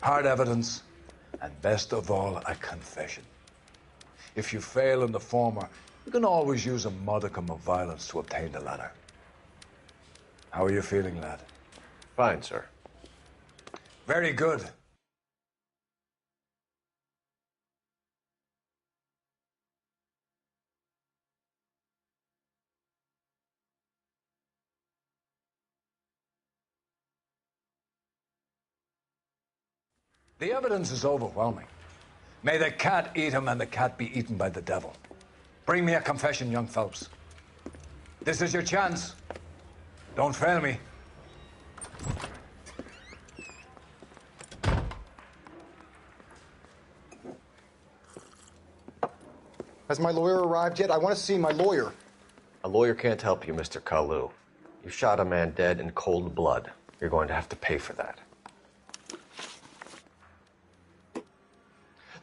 hard evidence, and best of all, a confession. If you fail in the former, you can always use a modicum of violence to obtain the latter. How are you feeling, lad? Fine, sir. Very good. The evidence is overwhelming. May the cat eat him and the cat be eaten by the devil. Bring me a confession, young Phelps. This is your chance. Don't fail me. Has my lawyer arrived yet? I want to see my lawyer. A lawyer can't help you, Mr. Kalu. You shot a man dead in cold blood. You're going to have to pay for that.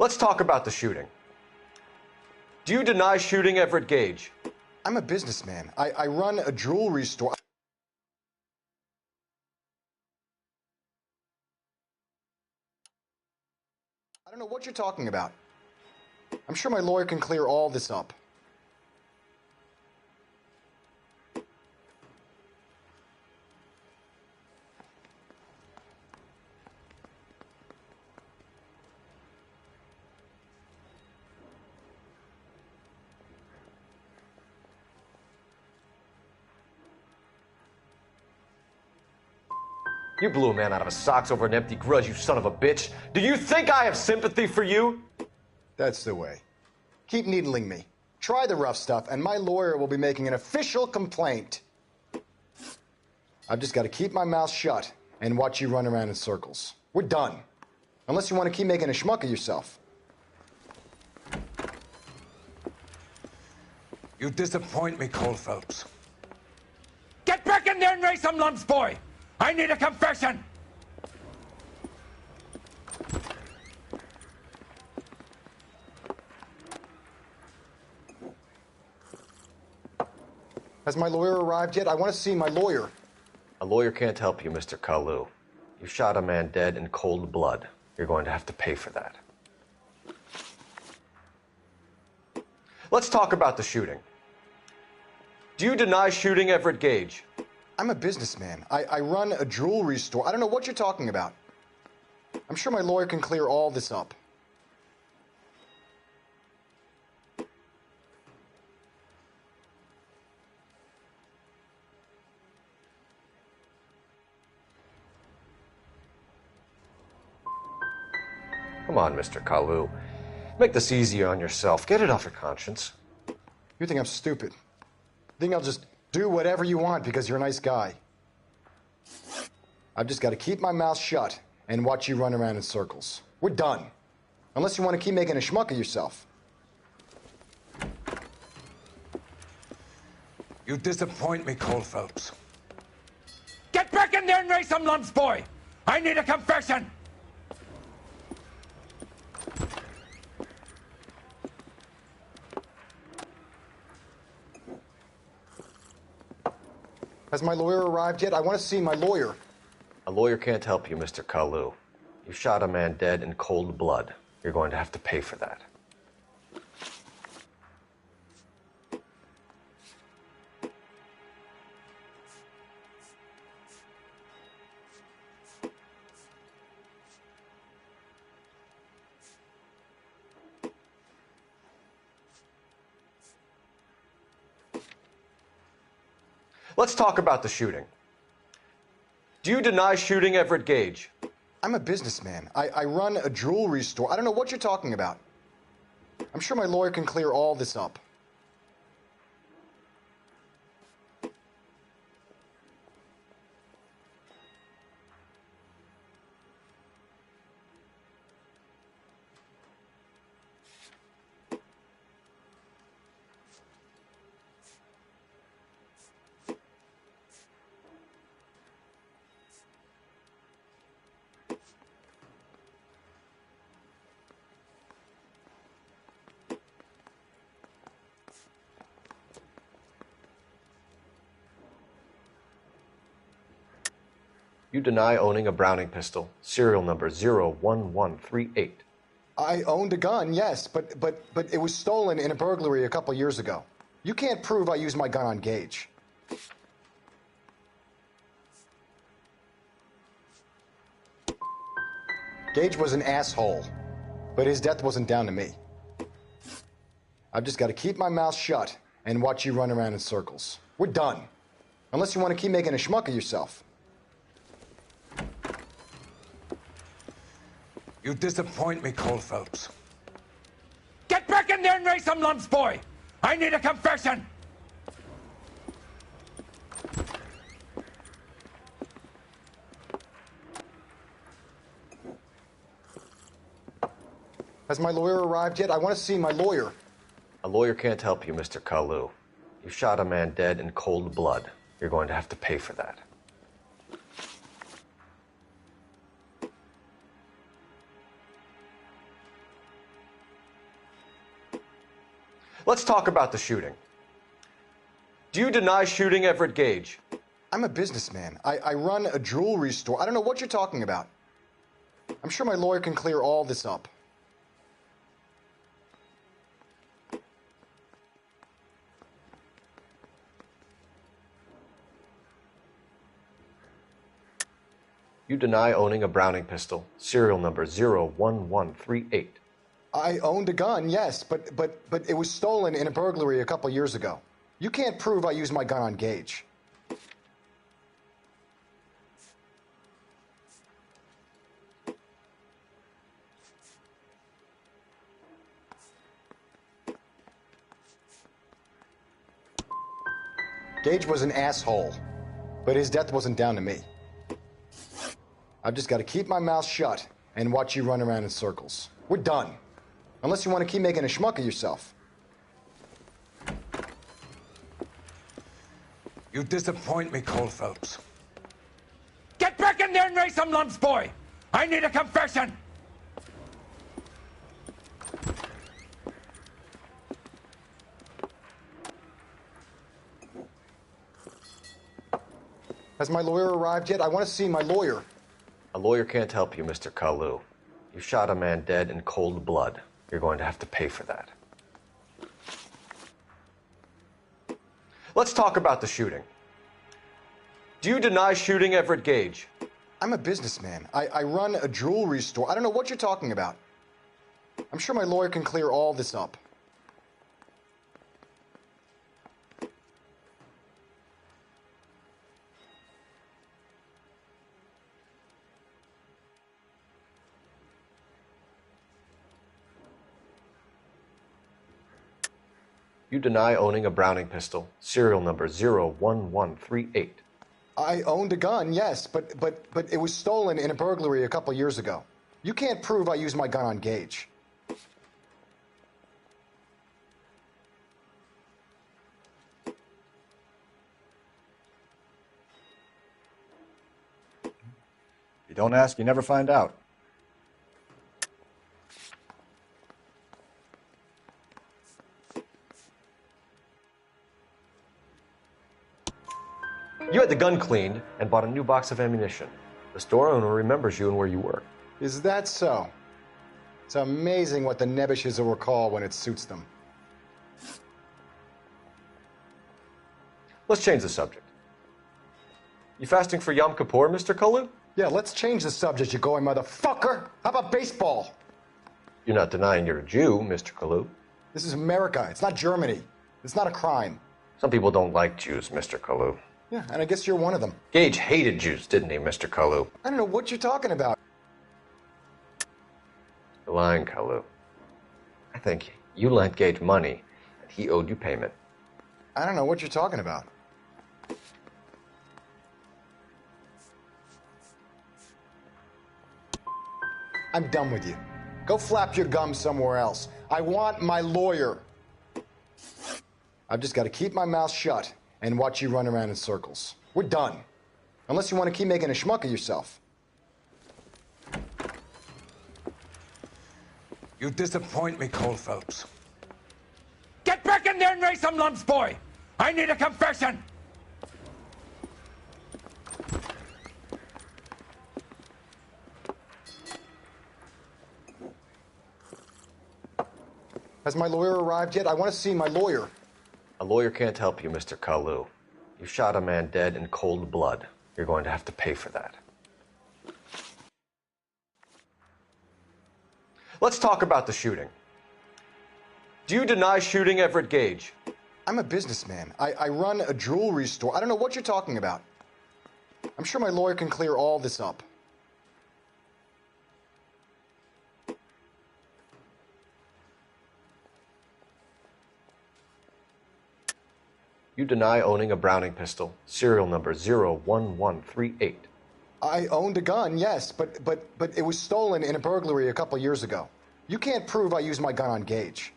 Let's talk about the shooting. Do you deny shooting Everett Gage? I'm a businessman. I run a jewelry store. I don't know what you're talking about. I'm sure my lawyer can clear all this up. You blew a man out of his socks over an empty grudge, you son of a bitch. Do you think I have sympathy for you? That's the way. Keep needling me. Try the rough stuff, and my lawyer will be making an official complaint. I've just got to keep my mouth shut and watch you run around in circles. We're done. Unless you want to keep making a schmuck of yourself. You disappoint me, Cole Phelps. Get back in there and raise some lumps, boy! I need a confession! Has my lawyer arrived yet? I want to see my lawyer. A lawyer can't help you, Mr. Kalu. You shot a man dead in cold blood. You're going to have to pay for that. Let's talk about the shooting. Do you deny shooting Everett Gage? I'm a businessman. I run a jewelry store. I don't know what you're talking about. I'm sure my lawyer can clear all this up. Come on, Mr. Kalu. Make this easier on yourself. Get it off your conscience. You think I'm stupid? Think I'll just do whatever you want because you're a nice guy? I've just got to keep my mouth shut and watch you run around in circles. We're done. Unless you want to keep making a schmuck of yourself. You disappoint me, Cole Phelps. Get back in there and raise some lumps, boy! I need a confession! Has my lawyer arrived yet? I want to see my lawyer. A lawyer can't help you, Mr. Kalu. You shot a man dead in cold blood. You're going to have to pay for that. Let's talk about the shooting. Do you deny shooting Everett Gage? I'm a businessman. I run a jewelry store. I don't know what you're talking about. I'm sure my lawyer can clear all this up. You deny owning a Browning pistol, serial number 01138. I owned a gun, yes, but it was stolen in a burglary a couple years ago. You can't prove I used my gun on Gage. Gage was an asshole, but his death wasn't down to me. I've just got to keep my mouth shut and watch you run around in circles. We're done. Unless you want to keep making a schmuck of yourself. You disappoint me, Cole Phelps. Get back in there and raise some lumps, boy! I need a confession! Has my lawyer arrived yet? I want to see my lawyer. A lawyer can't help you, Mr. Kalu. You shot a man dead in cold blood. You're going to have to pay for that. Let's talk about the shooting. Do you deny shooting Everett Gage? I'm a businessman. I run a jewelry store. I don't know what you're talking about. I'm sure my lawyer can clear all this up. You deny owning a Browning pistol, serial number 01138. I owned a gun, yes, but it was stolen in a burglary a couple years ago. You can't prove I used my gun on Gage. Gage was an asshole, but his death wasn't down to me. I've just got to keep my mouth shut and watch you run around in circles. We're done. Unless you want to keep making a schmuck of yourself. You disappoint me, Cole Phelps. Get back in there and raise some lumps, boy! I need a confession! Has my lawyer arrived yet? I want to see my lawyer. A lawyer can't help you, Mr. Kalu. You shot a man dead in cold blood. You're going to have to pay for that. Let's talk about the shooting. Do you deny shooting Everett Gage? I'm a businessman. I run a jewelry store. I don't know what you're talking about. I'm sure my lawyer can clear all this up. You deny owning a Browning pistol, serial number 01138. I owned a gun, yes, but it was stolen in a burglary a couple years ago. You can't prove I used my gun on Gage. You don't ask, you never find out. You had the gun cleaned and bought a new box of ammunition. The store owner remembers you and where you work. Is that so? It's amazing what the Nebushes will recall when it suits them. Let's change the subject. You fasting for Yom Kippur, Mr. Kalu? Yeah, let's change the subject, you going motherfucker. How about baseball? You're not denying you're a Jew, Mr. Kalu. This is America. It's not Germany. It's not a crime. Some people don't like Jews, Mr. Kalu. Yeah, and I guess you're one of them. Gage hated Jews, didn't he, Mr. Kalu? I don't know what you're talking about. You're lying, Kalu. I think you lent Gage money, and he owed you payment. I don't know what you're talking about. I'm done with you. Go flap your gums somewhere else. I want my lawyer. I've just got to keep my mouth shut and watch you run around in circles. We're done. Unless you want to keep making a schmuck of yourself. You disappoint me, Cole Phelps. Get back in there and raise some lumps, boy! I need a confession! Has my lawyer arrived yet? I want to see my lawyer. A lawyer can't help you, Mr. Kalu. You shot a man dead in cold blood. You're going to have to pay for that. Let's talk about the shooting. Do you deny shooting Everett Gage? I'm a businessman. I run a jewelry store. I don't know what you're talking about. I'm sure my lawyer can clear all this up. You deny owning a Browning pistol, serial number 01138. I owned a gun, yes, but it was stolen in a burglary a couple years ago. You can't prove I used my gun on Gage.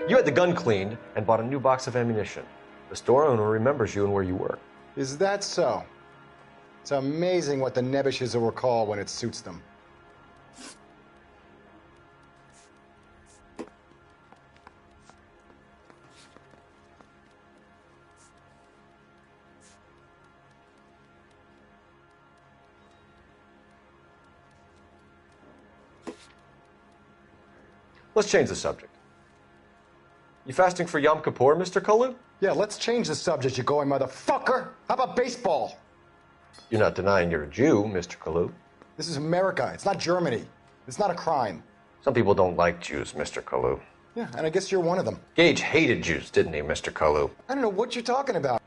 You had the gun cleaned and bought a new box of ammunition. The store owner remembers you and where you work. Is that so? It's amazing what the nebbishes will recall when it suits them. Let's change the subject. You fasting for Yom Kippur, Mr. Kalu? Yeah, let's change the subject, you going motherfucker. How about baseball? You're not denying you're a Jew, Mr. Kalu. This is America. It's not Germany. It's not a crime. Some people don't like Jews, Mr. Kalu. Yeah, and I guess you're one of them. Gage hated Jews, didn't he, Mr. Kalu? I don't know what you're talking about.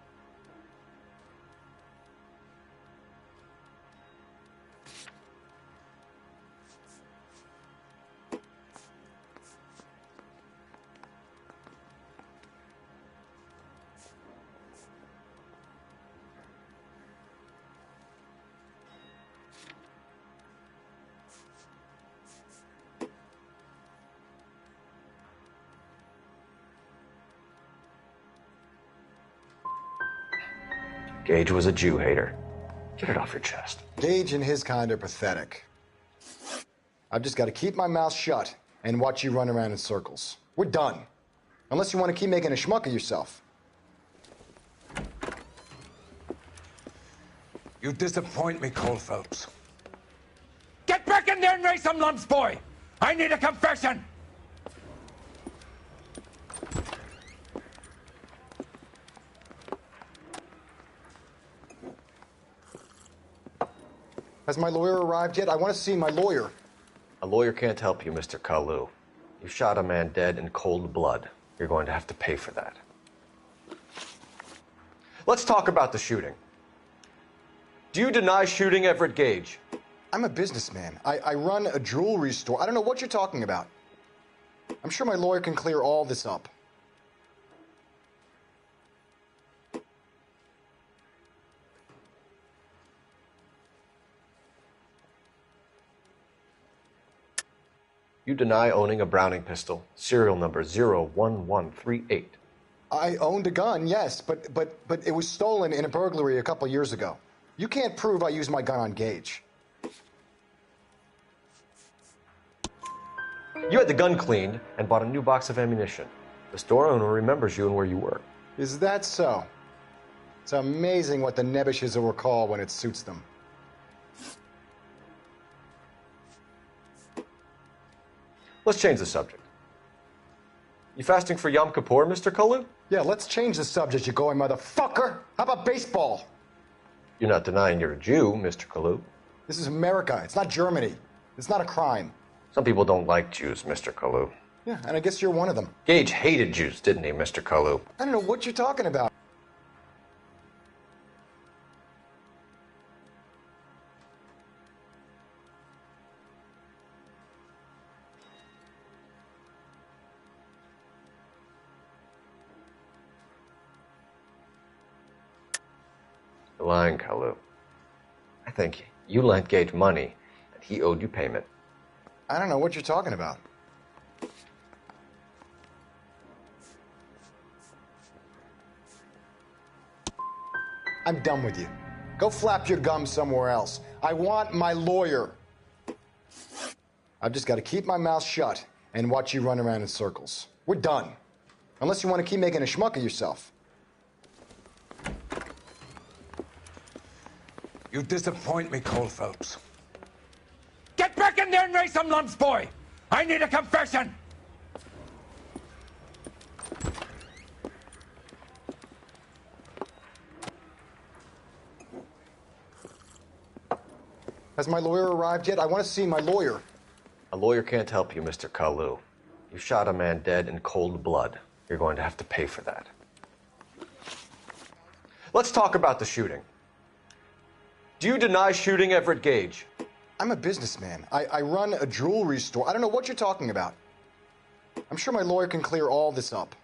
Gage was a Jew hater. Get it off your chest. Gage and his kind are pathetic. I've just got to keep my mouth shut and watch you run around in circles. We're done. Unless you want to keep making a schmuck of yourself. You disappoint me, Cole Phelps. Get back in there and raise some lumps, boy! I need a confession! Has my lawyer arrived yet? I want to see my lawyer. A lawyer can't help you, Mr. Kalu. You shot a man dead in cold blood. You're going to have to pay for that. Let's talk about the shooting. Do you deny shooting Everett Gage? I'm a businessman. I run a jewelry store. I don't know what you're talking about. I'm sure my lawyer can clear all this up. You deny owning a Browning pistol, serial number 01138. I owned a gun, yes, but it was stolen in a burglary a couple years ago. You can't prove I used my gun on Gage. You had the gun cleaned and bought a new box of ammunition. The store owner remembers you and where you work. Is that so? It's amazing what the nebbishes will recall when it suits them. Let's change the subject. You fasting for Yom Kippur, Mr. Kalu? Yeah, let's change the subject, you going motherfucker. How about baseball? You're not denying you're a Jew, Mr. Kalu. This is America. It's not Germany. It's not a crime. Some people don't like Jews, Mr. Kalu. Yeah, and I guess you're one of them. Gage hated Jews, didn't he, Mr. Kalu? I don't know what you're talking about. You're lying, Kalu. I think you lent Gage money, and he owed you payment. I don't know what you're talking about. I'm done with you. Go flap your gums somewhere else. I want my lawyer. I've just got to keep my mouth shut and watch you run around in circles. We're done. Unless you want to keep making a schmuck of yourself. You disappoint me, Cole Phelps. Get back in there and raise some lumps, boy! I need a confession! Has my lawyer arrived yet? I want to see my lawyer. A lawyer can't help you, Mr. Kalu. You shot a man dead in cold blood. You're going to have to pay for that. Let's talk about the shooting. Do you deny shooting Everett Gage? I'm a businessman. I run a jewelry store. I don't know what you're talking about. I'm sure my lawyer can clear all this up.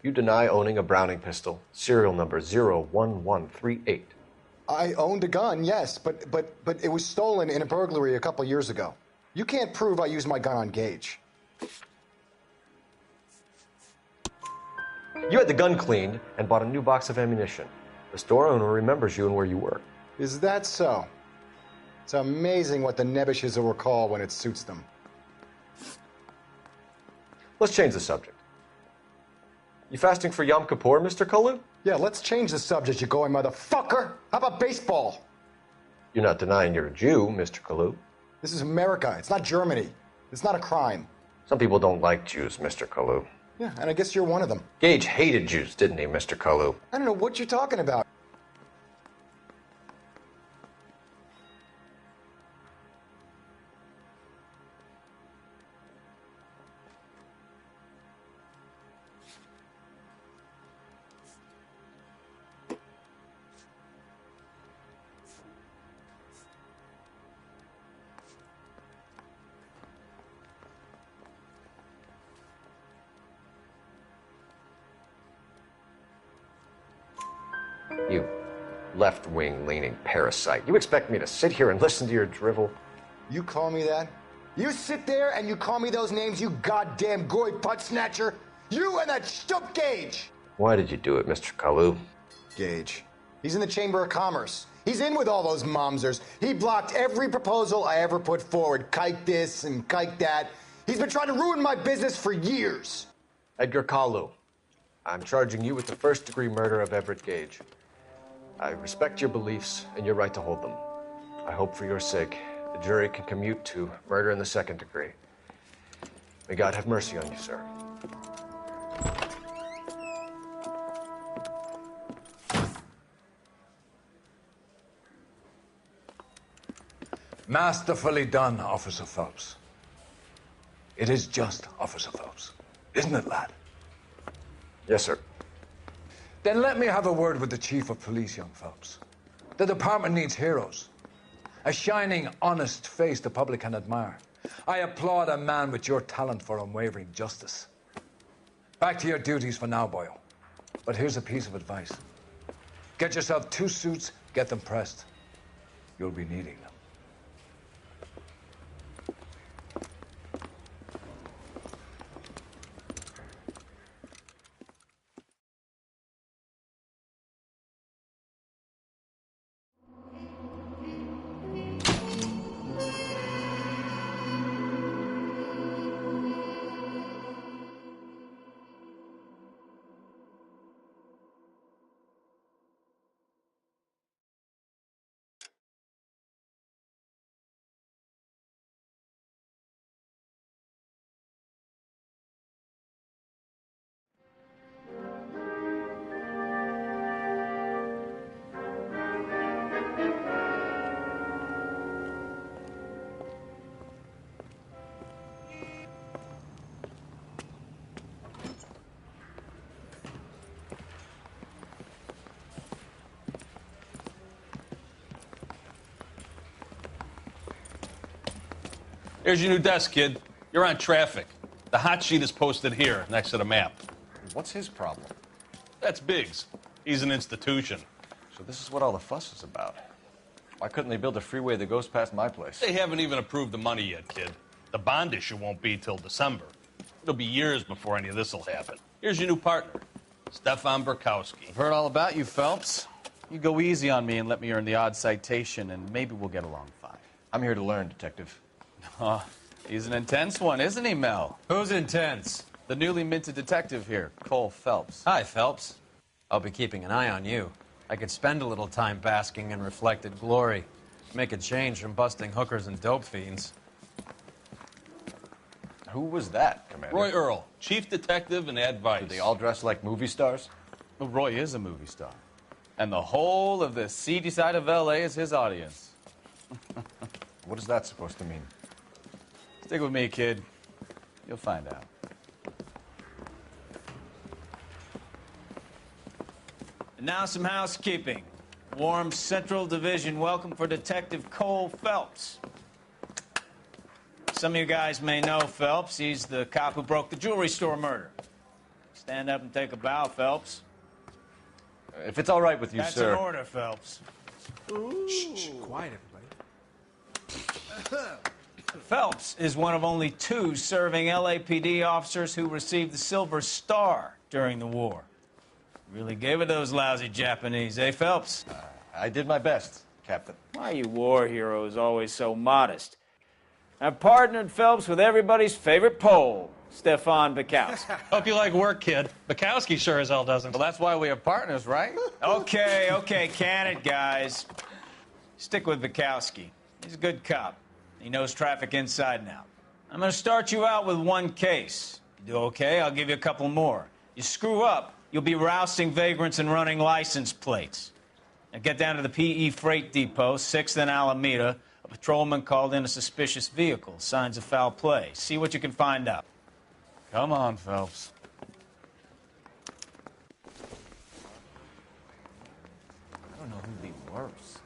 You deny owning a Browning pistol, serial number 01138. I owned a gun, yes, but it was stolen in a burglary a couple years ago. You can't prove I used my gun on Gage. You had the gun cleaned and bought a new box of ammunition. The store owner remembers you and where you were. Is that so? It's amazing what the Nebbishes will recall when it suits them. Let's change the subject. You fasting for Yom Kippur, Mr. Kalu? Yeah, let's change the subject, you going motherfucker. How about baseball? You're not denying you're a Jew, Mr. Kalu. This is America. It's not Germany. It's not a crime. Some people don't like Jews, Mr. Kalu. Yeah, and I guess you're one of them. Gage hated Jews, didn't he, Mr. Kalu? I don't know what you're talking about. You left-wing leaning parasite. You expect me to sit here and listen to your drivel? You call me that? You sit there and you call me those names, you goddamn goy putt snatcher? You and that stup Gage! Why did you do it, Mr. Kalu? Gage. He's in the Chamber of Commerce. He's in with all those momsers. He blocked every proposal I ever put forward. Kike this and kike that. He's been trying to ruin my business for years. Edgar Kalu, I'm charging you with the first-degree murder of Everett Gage. I respect your beliefs and your right to hold them. I hope for your sake the jury can commute to murder in the second degree. May God have mercy on you, sir. Masterfully done, Officer Phelps. It is just, Officer Phelps. Isn't it, lad? Yes, sir. Then let me have a word with the Chief of Police, young Phelps. The department needs heroes. A shining, honest face the public can admire. I applaud a man with your talent for unwavering justice. Back to your duties for now, boyo. But here's a piece of advice. Get yourself 2 suits, get them pressed. You'll be needing them. Here's your new desk, kid. You're on traffic. The hot sheet is posted here, next to the map. What's his problem? That's Biggs. He's an institution. So this is what all the fuss is about. Why couldn't they build a freeway that goes past my place? They haven't even approved the money yet, kid. The bond issue won't be till December. It'll be years before any of this will happen. Here's your new partner, Stefan Burkowski. I've heard all about you, Phelps. You go easy on me and let me earn the odd citation, and maybe we'll get along fine. I'm here to learn, Detective. He's an intense one, isn't he, Mel? Who's intense? The newly minted detective here, Cole Phelps. Hi, Phelps. I'll be keeping an eye on you. I could spend a little time basking in reflected glory. Make a change from busting hookers and dope fiends. Who was that, Commander? Roy Earl, chief detective and advice. Do they all dress like movie stars? Well, Roy is a movie star. And the whole of the seedy side of L.A. is his audience. What is that supposed to mean? Stick with me, kid. You'll find out. And now some housekeeping. Warm Central Division welcome for Detective Cole Phelps. Some of you guys may know Phelps. He's the cop who broke the jewelry store murder. Stand up and take a bow, Phelps. If it's all right with you, That's sir. an order, Phelps. Shh, quiet, everybody. Phelps is one of only 2 serving LAPD officers who received the Silver Star during the war. Really gave it those lousy Japanese, eh, Phelps? I did my best, Captain. Why are you war heroes always so modest? I've partnered Phelps with everybody's favorite Pole, Stefan Bukowski. Hope you like work, kid. Bukowski sure as hell doesn't. Well, that's why we have partners, right? Okay, can it, guys. Stick with Bukowski. He's a good cop. He knows traffic inside and out. I'm going to start you out with 1 case. You do okay, I'll give you a couple more. You screw up, you'll be rousting vagrants and running license plates. Now get down to the PE Freight Depot, 6th and Alameda. A patrolman called in a suspicious vehicle. Signs of foul play. See what you can find out. Come on, Phelps. I don't know who'd be worse.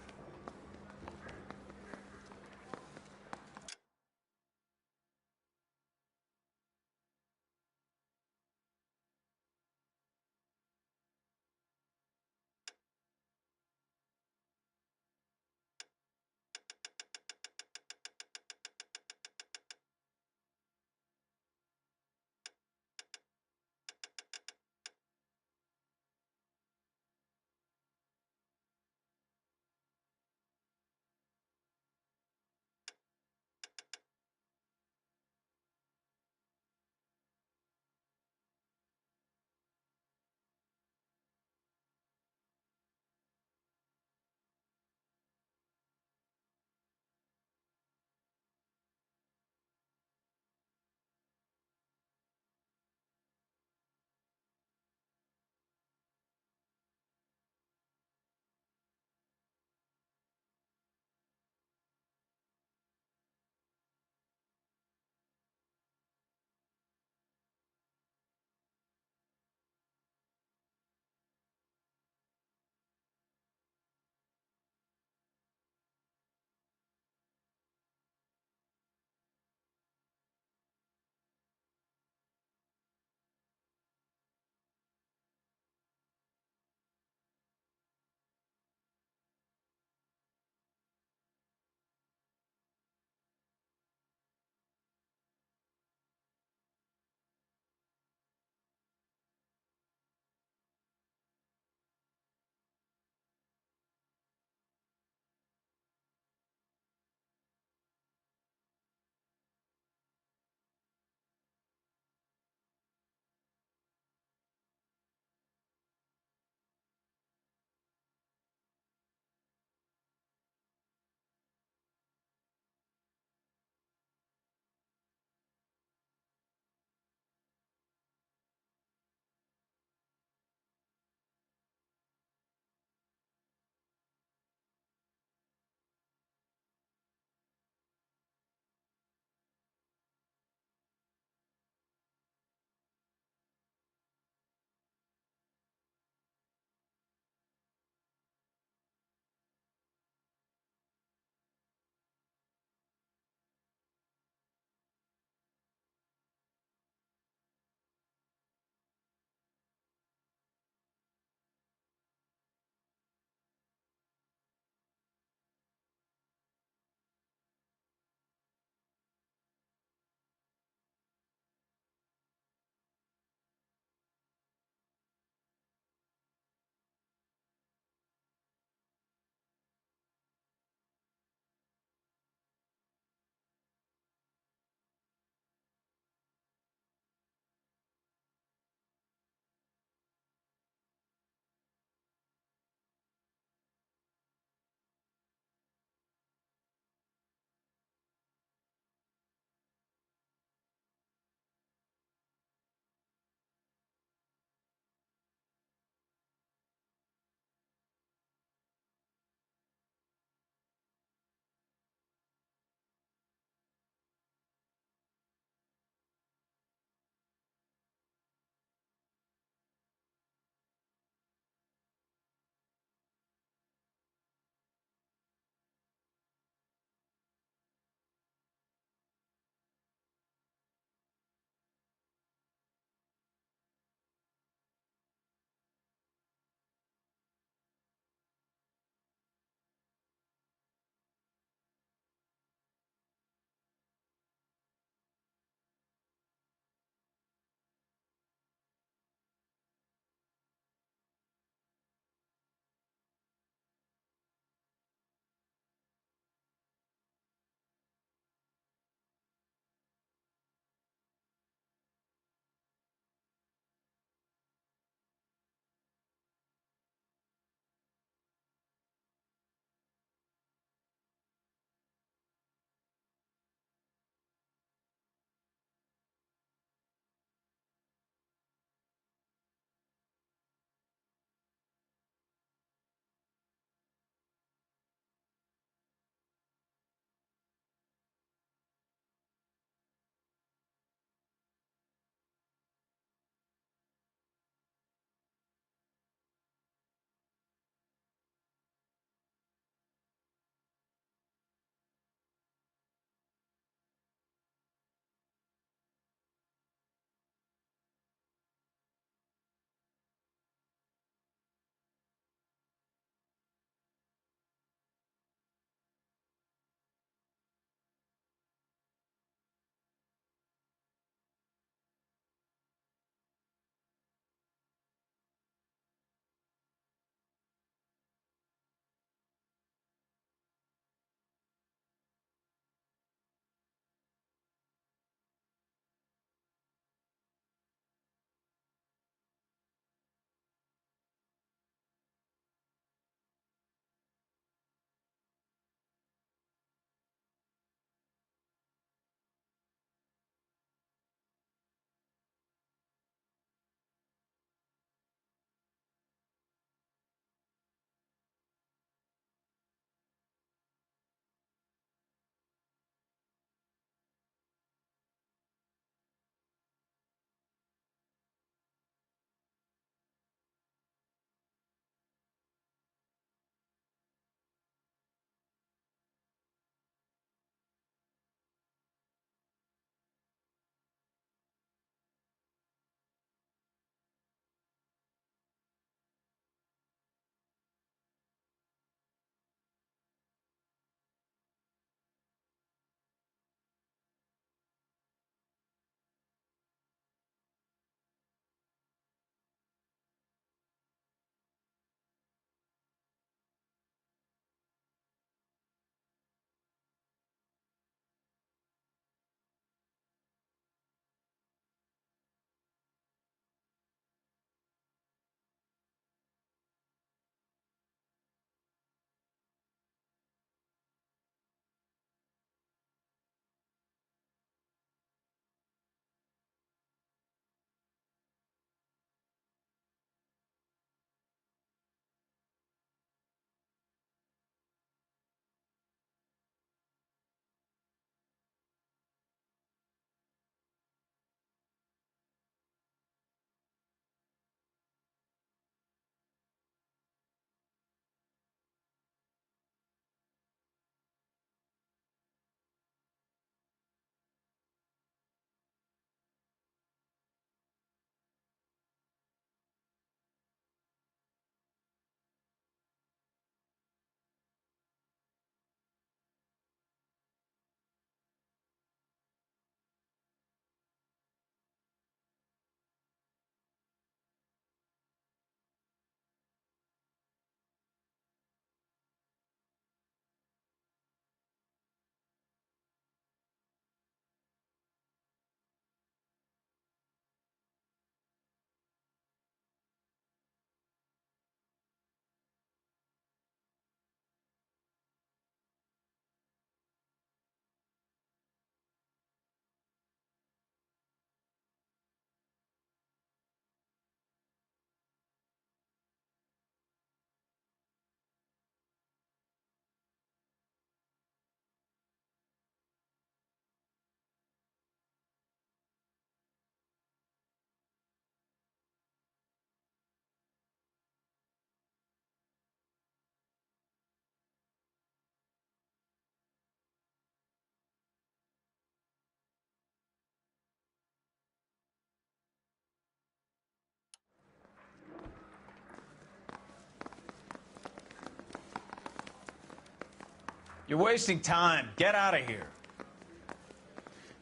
You're wasting time. Get out of here.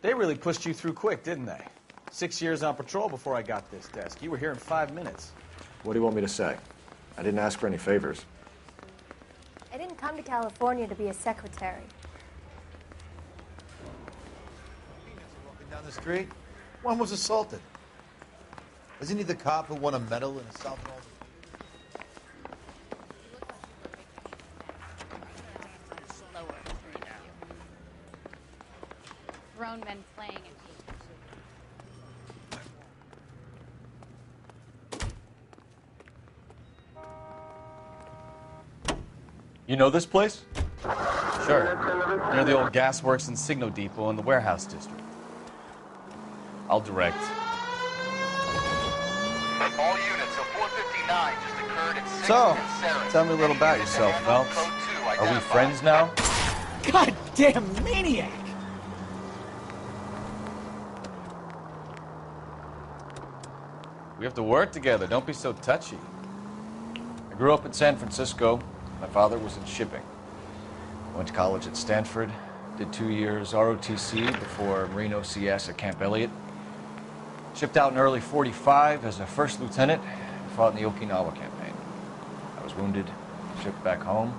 They really pushed you through quick, didn't they? 6 years on patrol before I got this desk. You were here in 5 minutes. What do you want me to say? I didn't ask for any favors. I didn't come to California to be a secretary. Walking down the street, one was assaulted. Isn't he the cop who won a medal in a softball? Grown men playing it. You know this place? Sure. Near the old gasworks and signal depot in the warehouse district. I'll direct. All units of 459 just occurred at 6th So, and Sarah. tell me a little about yourself, Phelps. Are we friends now? Goddamn maniac! We have to work together. Don't be so touchy. I grew up in San Francisco. My father was in shipping. Went to college at Stanford. Did 2 years ROTC before Marine OCS at Camp Elliott. Shipped out in early '45 as a first lieutenant. Fought in the Okinawa campaign. I was wounded. Shipped back home.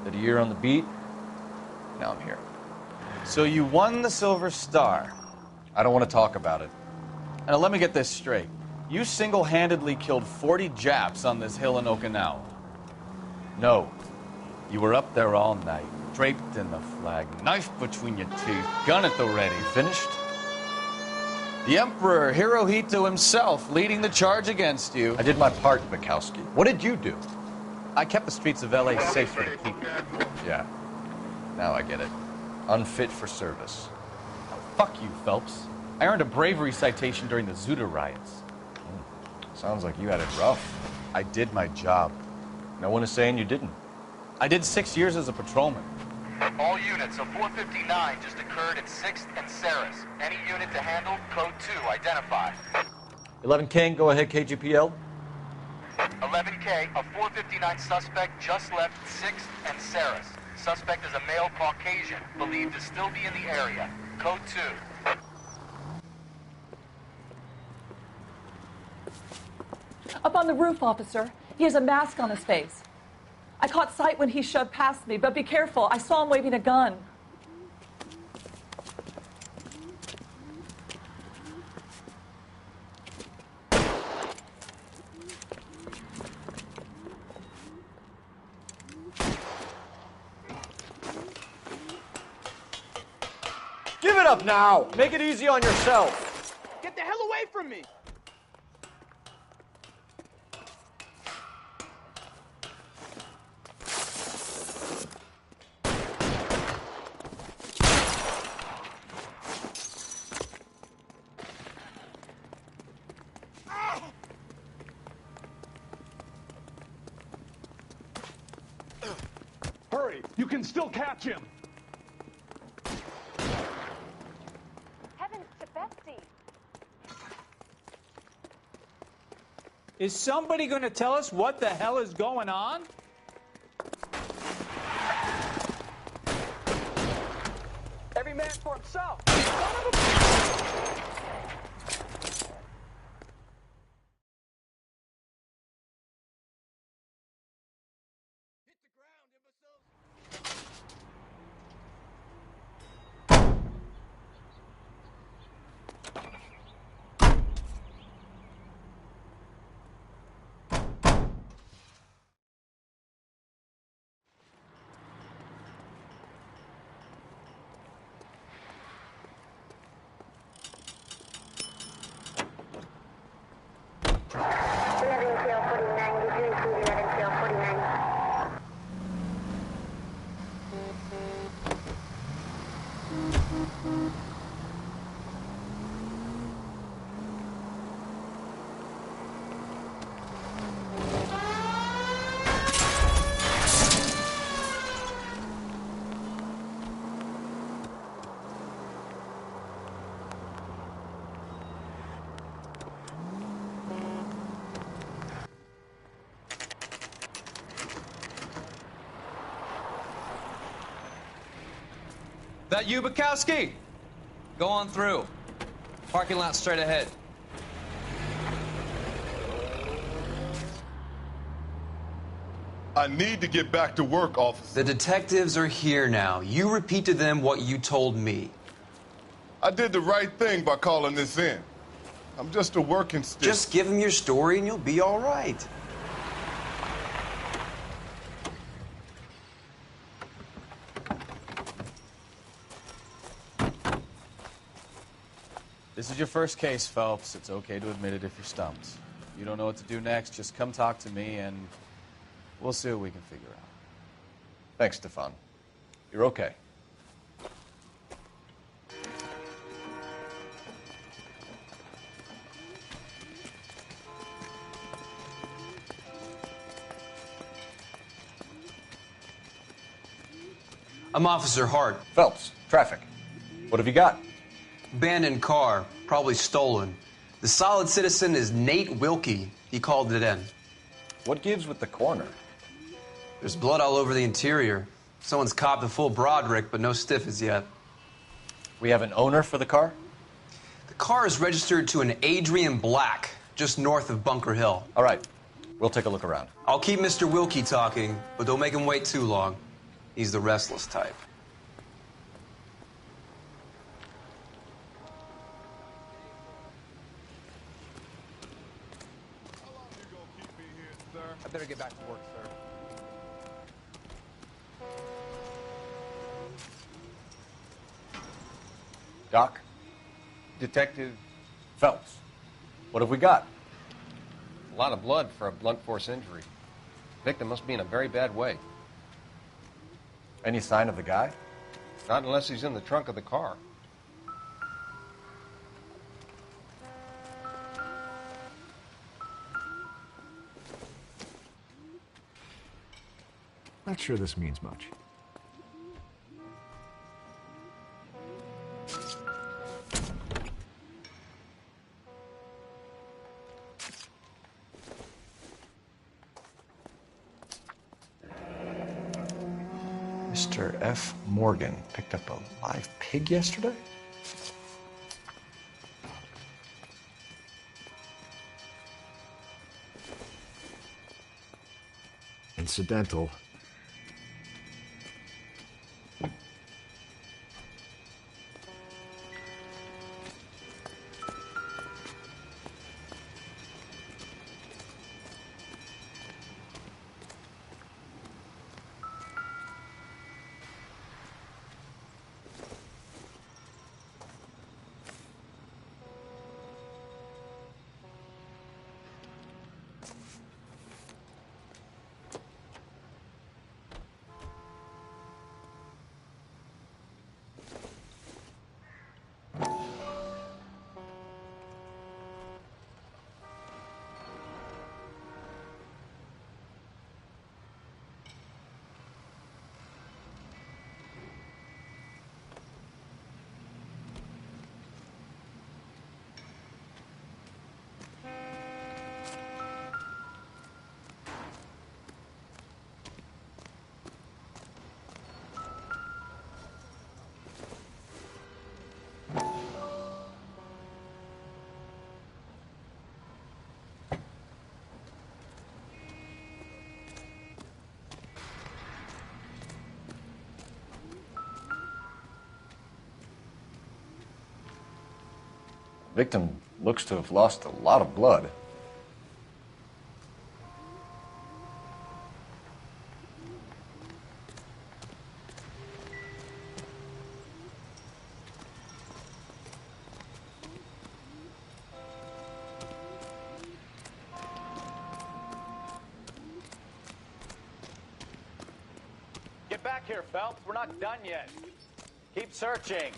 Did a year on the beat. Now I'm here. So you won the Silver Star. I don't want to talk about it. Now let me get this straight. You single-handedly killed 40 Japs on this hill in Okinawa. No. You were up there all night, draped in the flag, knife between your teeth, gun at the ready. Finished? The Emperor Hirohito himself leading the charge against you. I did my part, Bukowski. What did you do? I kept the streets of L.A. safe for the people. Yeah. Now I get it. Unfit for service. Oh, fuck you, Phelps. I earned a bravery citation during the Zuda riots. Sounds like you had it rough. I did my job. No one is saying you didn't. I did 6 years as a patrolman. All units of 459 just occurred at 6th and Saris. Any unit to handle, code 2, identify. 11 King, go ahead, KGPL. 11K, a 459 suspect just left 6th and Saris. Suspect is a male Caucasian, believed to still be in the area. Code 2. Up on the roof, officer. He has a mask on his face. I caught sight when he shoved past me, but be careful. I saw him waving a gun. Give it up now! Make it easy on yourself! Get the hell away from me! Hurry! You can still catch him! Heavens to Betsy! Is somebody going to tell us what the hell is going on? Every man for himself! That you, Bukowski? Go on through. Parking lot straight ahead. I need to get back to work, officer. The detectives are here now. You repeat to them what you told me. I did the right thing by calling this in. I'm just a working stick. Just give them your story and you'll be all right. This is your first case, Phelps. It's okay to admit it if you're stumped. You don't know what to do next, just come talk to me and we'll see what we can figure out. Thanks, Stefan. You're okay. I'm Officer Hart. Phelps, traffic. What have you got? Abandoned car, probably stolen. The solid citizen is Nate Wilkie. He called it in. What gives with the coroner? There's blood all over the interior. Someone's copped a full Broderick, but no stiff as yet. We have an owner for the car? The car is registered to an Adrian Black, just north of Bunker Hill. All right. We'll take a look around. I'll keep Mr. Wilkie talking, but don't make him wait too long. He's the restless type. I better get back to work, sir. Doc? Detective Phelps. What have we got? a lot of blood for a blunt force injury. Victim must be in a very bad way. Any sign of the guy? Not unless he's in the trunk of the car. Not sure this means much. Mr. F. Morgan picked up a live pig yesterday? Incidental. Victim looks to have lost a lot of blood. Get back here, Phelps. We're not done yet. Keep searching.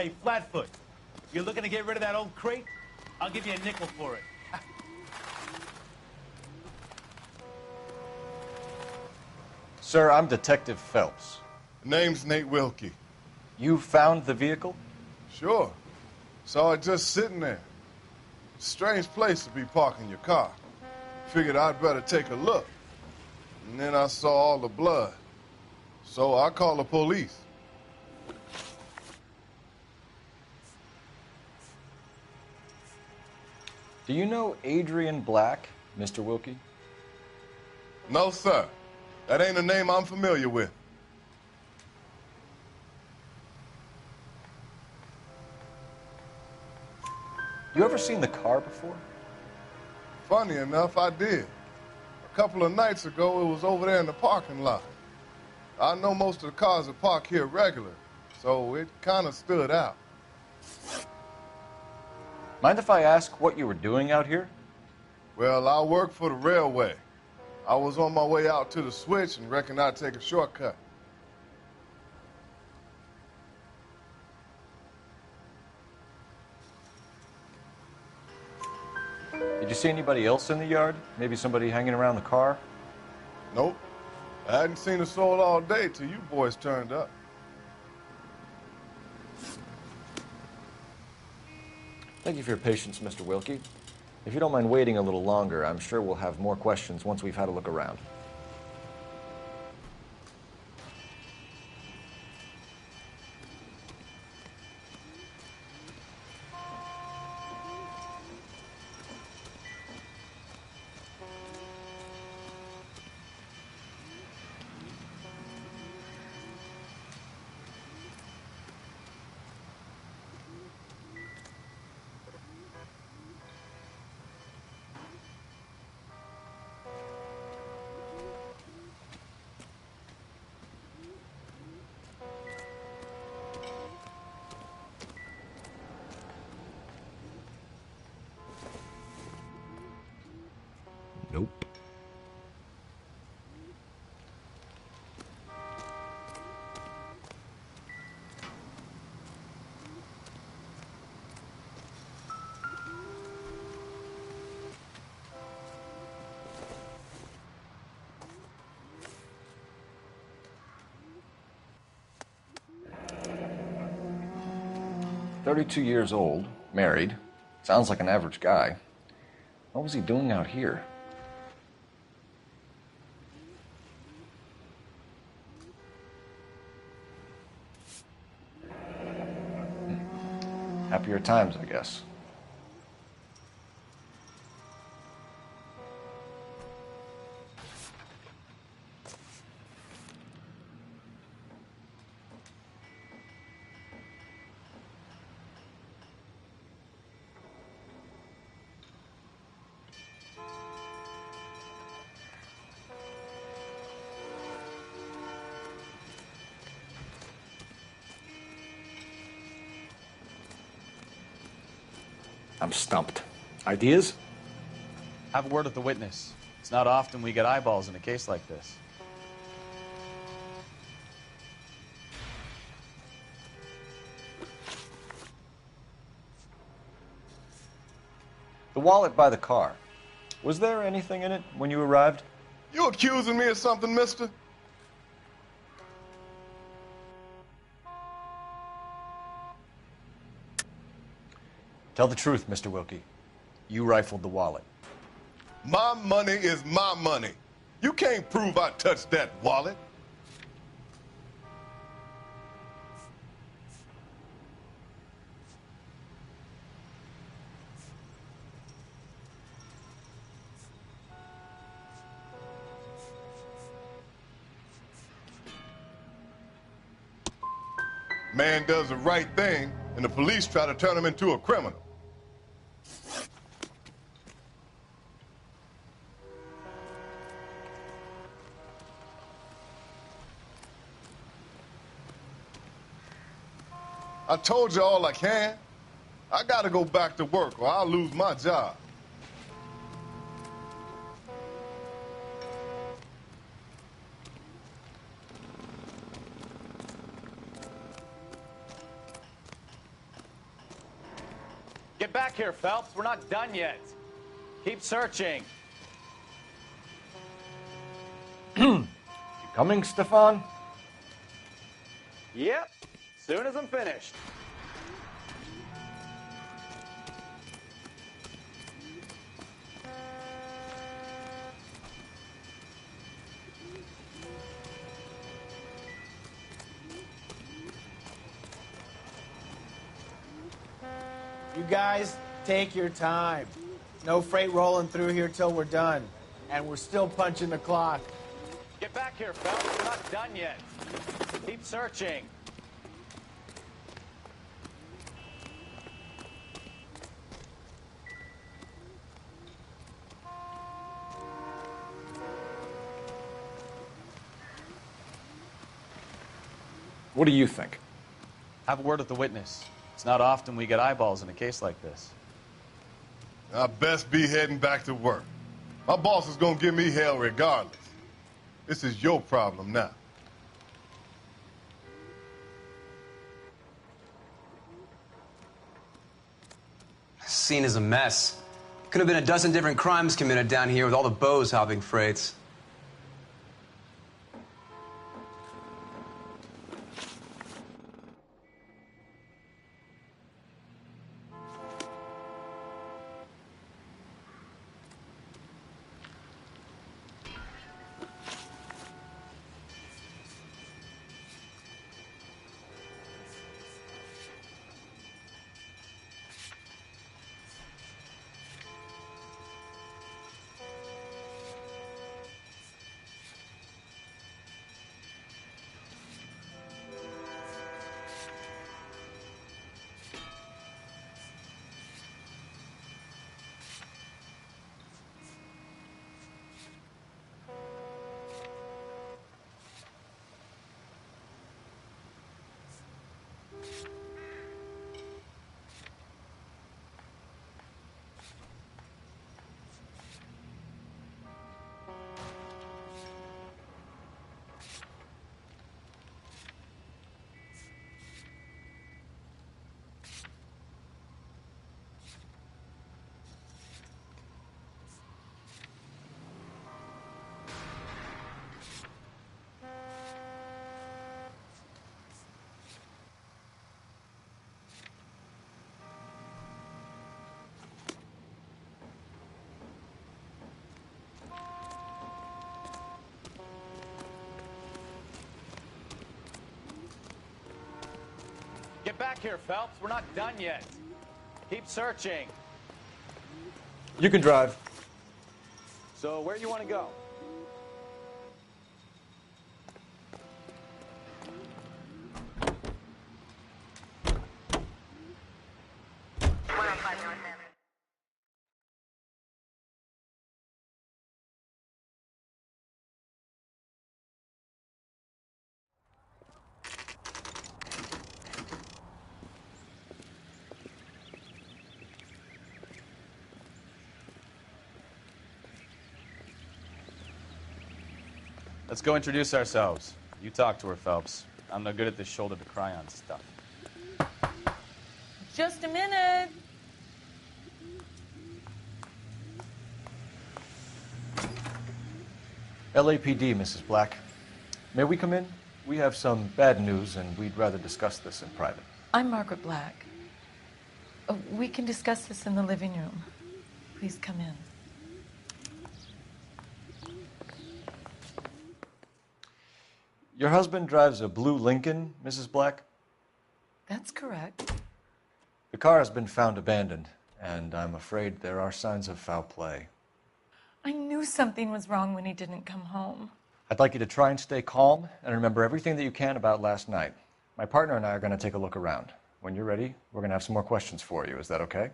Hey, Flatfoot, You're looking to get rid of that old crate? I'll give you a nickel for it. Sir, I'm Detective Phelps. Name's Nate Wilkie. You found the vehicle? Sure. Saw it just sitting there. Strange place to be parking your car. Figured I'd better take a look. And then I saw all the blood. So I called the police. Do you know Adrian Black, Mr. Wilkie? No, sir. That ain't a name I'm familiar with. You ever seen the car before? Funny enough, I did. A couple of nights ago, it was over there in the parking lot. I know most of the cars are parked here regular, so it kind of stood out. Mind if I ask what you were doing out here? Well, I work for the railway. I was on my way out to the switch and reckoned I'd take a shortcut. Did you see anybody else in the yard? Maybe somebody hanging around the car? Nope. I hadn't seen a soul all day till you boys turned up. Thank you for your patience, Mr. Wilkie. If you don't mind waiting a little longer, I'm sure we'll have more questions once we've had a look around. Nope. "32 years old, married. Sounds like an average guy. What was he doing out here?" Happier times, I guess. I'm stumped. Ideas? Have a word with the witness. It's not often we get eyeballs in a case like this. The wallet by the car. Was there anything in it when you arrived? You accusing me of something, mister? Tell the truth, Mr. Wilkie. You rifled the wallet. My money is my money. You can't prove I touched that wallet. Man does the right thing, and the police try to turn him into a criminal. I told you all I can. I gotta go back to work or I'll lose my job. Get back here, Phelps. We're not done yet. Keep searching. You coming, Stefan? Yep. Soon as I'm finished. You guys, take your time. No freight rolling through here till we're done. And we're still punching the clock. Get back here, Phelps. We're not done yet. Keep searching. What do you think? Have a word with the witness. It's not often we get eyeballs in a case like this. I best be heading back to work. My boss is gonna give me hell regardless. This is your problem now. This scene is a mess. Could have been a dozen different crimes committed down here with all the bows hopping freights. Get back here, Phelps. We're not done yet. Keep searching. You can drive. So where do you want to go? Let's go introduce ourselves. You talk to her, Phelps. I'm no good at this shoulder to cry on stuff. Just a minute. LAPD, Mrs. Black. May we come in? We have some bad news, and we'd rather discuss this in private. I'm Margaret Black. We can discuss this in the living room. Please come in. Your husband drives a blue Lincoln, Mrs. Black? That's correct. The car has been found abandoned, and I'm afraid there are signs of foul play. I knew something was wrong when he didn't come home. I'd like you to try and stay calm and remember everything that you can about last night. My partner and I are going to take a look around. When you're ready, we're going to have some more questions for you. Is that okay?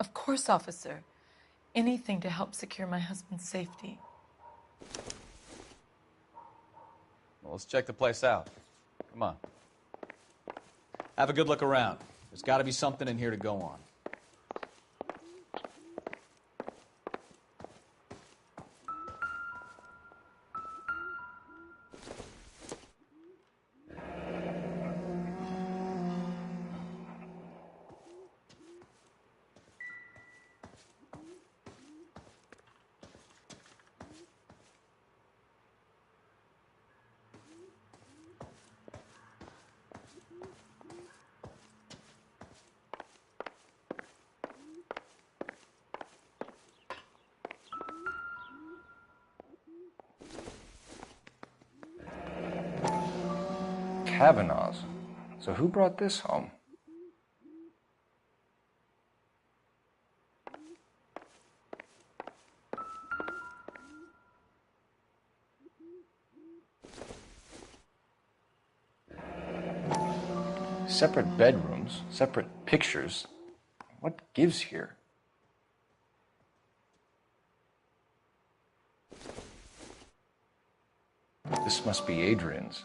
Of course, officer. Anything to help secure my husband's safety. Well, let's check the place out. Come on. Have a good look around. There's got to be something in here to go on. Kavanaughs. So who brought this home? Separate bedrooms, separate pictures. What gives here? This must be Adrian's.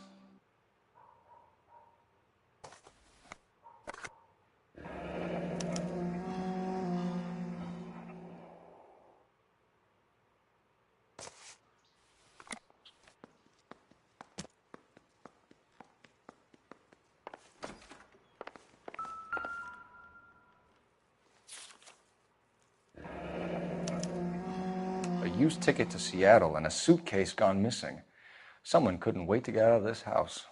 A used ticket to Seattle and a suitcase gone missing. Someone couldn't wait to get out of this house.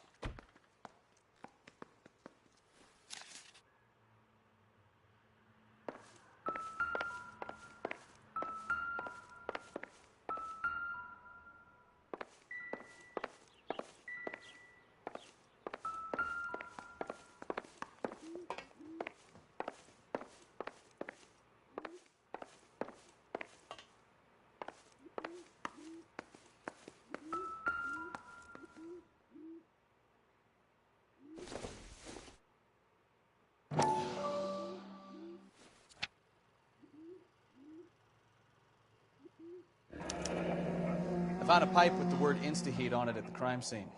I found a pipe with the word Instaheat on it at the crime scene.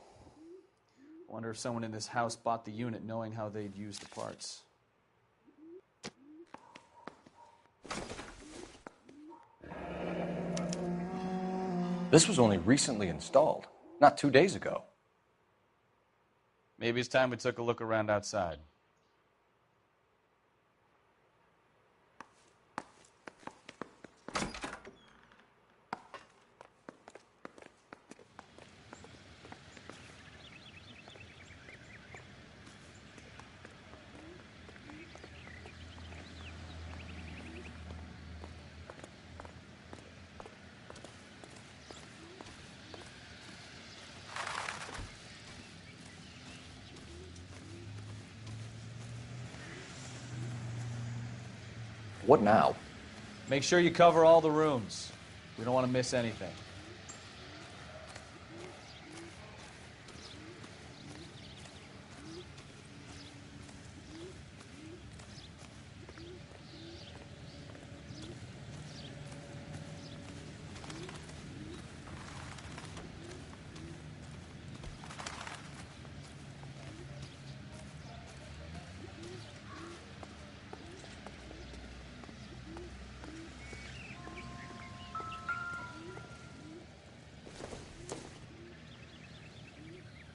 I wonder if someone in this house bought the unit knowing how they'd use the parts. This was only recently installed, not 2 days ago. Maybe it's time we took a look around outside. What now? Make sure you cover all the rooms. We don't want to miss anything.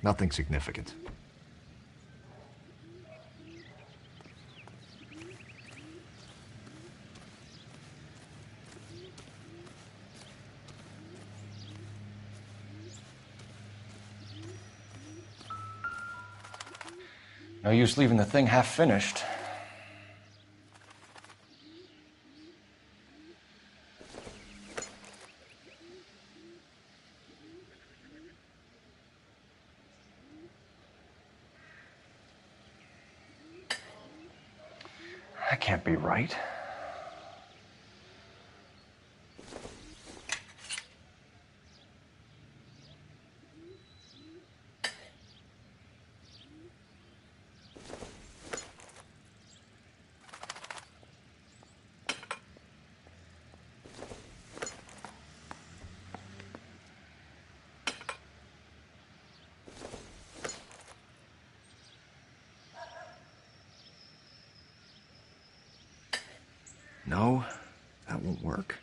Nothing significant. No use leaving the thing half finished. That can't be right. No, that won't work.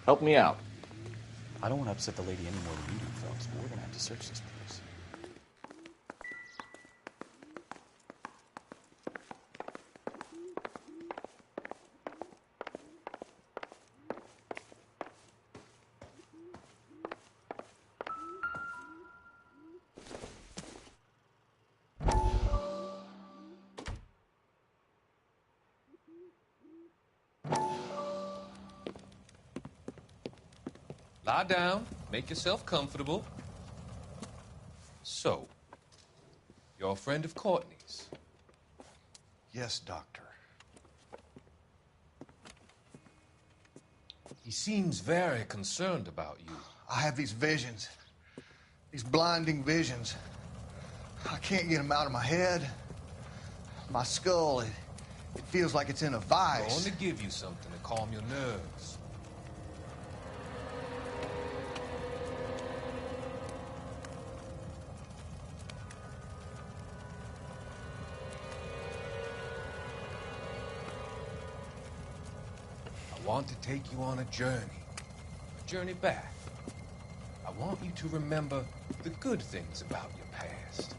Help me out. I don't want to upset the lady any more than you do, Phelps, but we're going to have to search this place. Lie down. Make yourself comfortable. So, you're a friend of Courtney's? Yes, Doctor. He seems very concerned about you. I have these visions. These blinding visions. I can't get them out of my head. My skull, it feels like it's in a I vice. want to give you something to calm your nerves. I want to take you on a journey back. I want you to remember the good things about your past,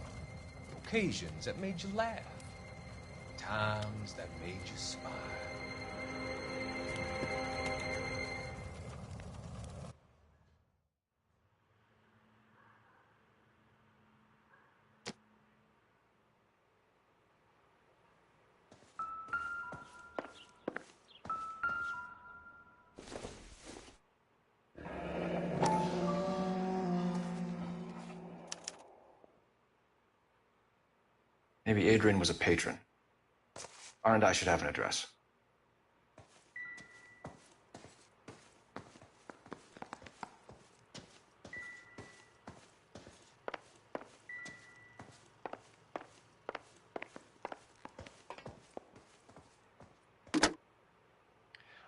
occasions that made you laugh, times that made you smile. Maybe Adrian was a patron. R&I should have an address.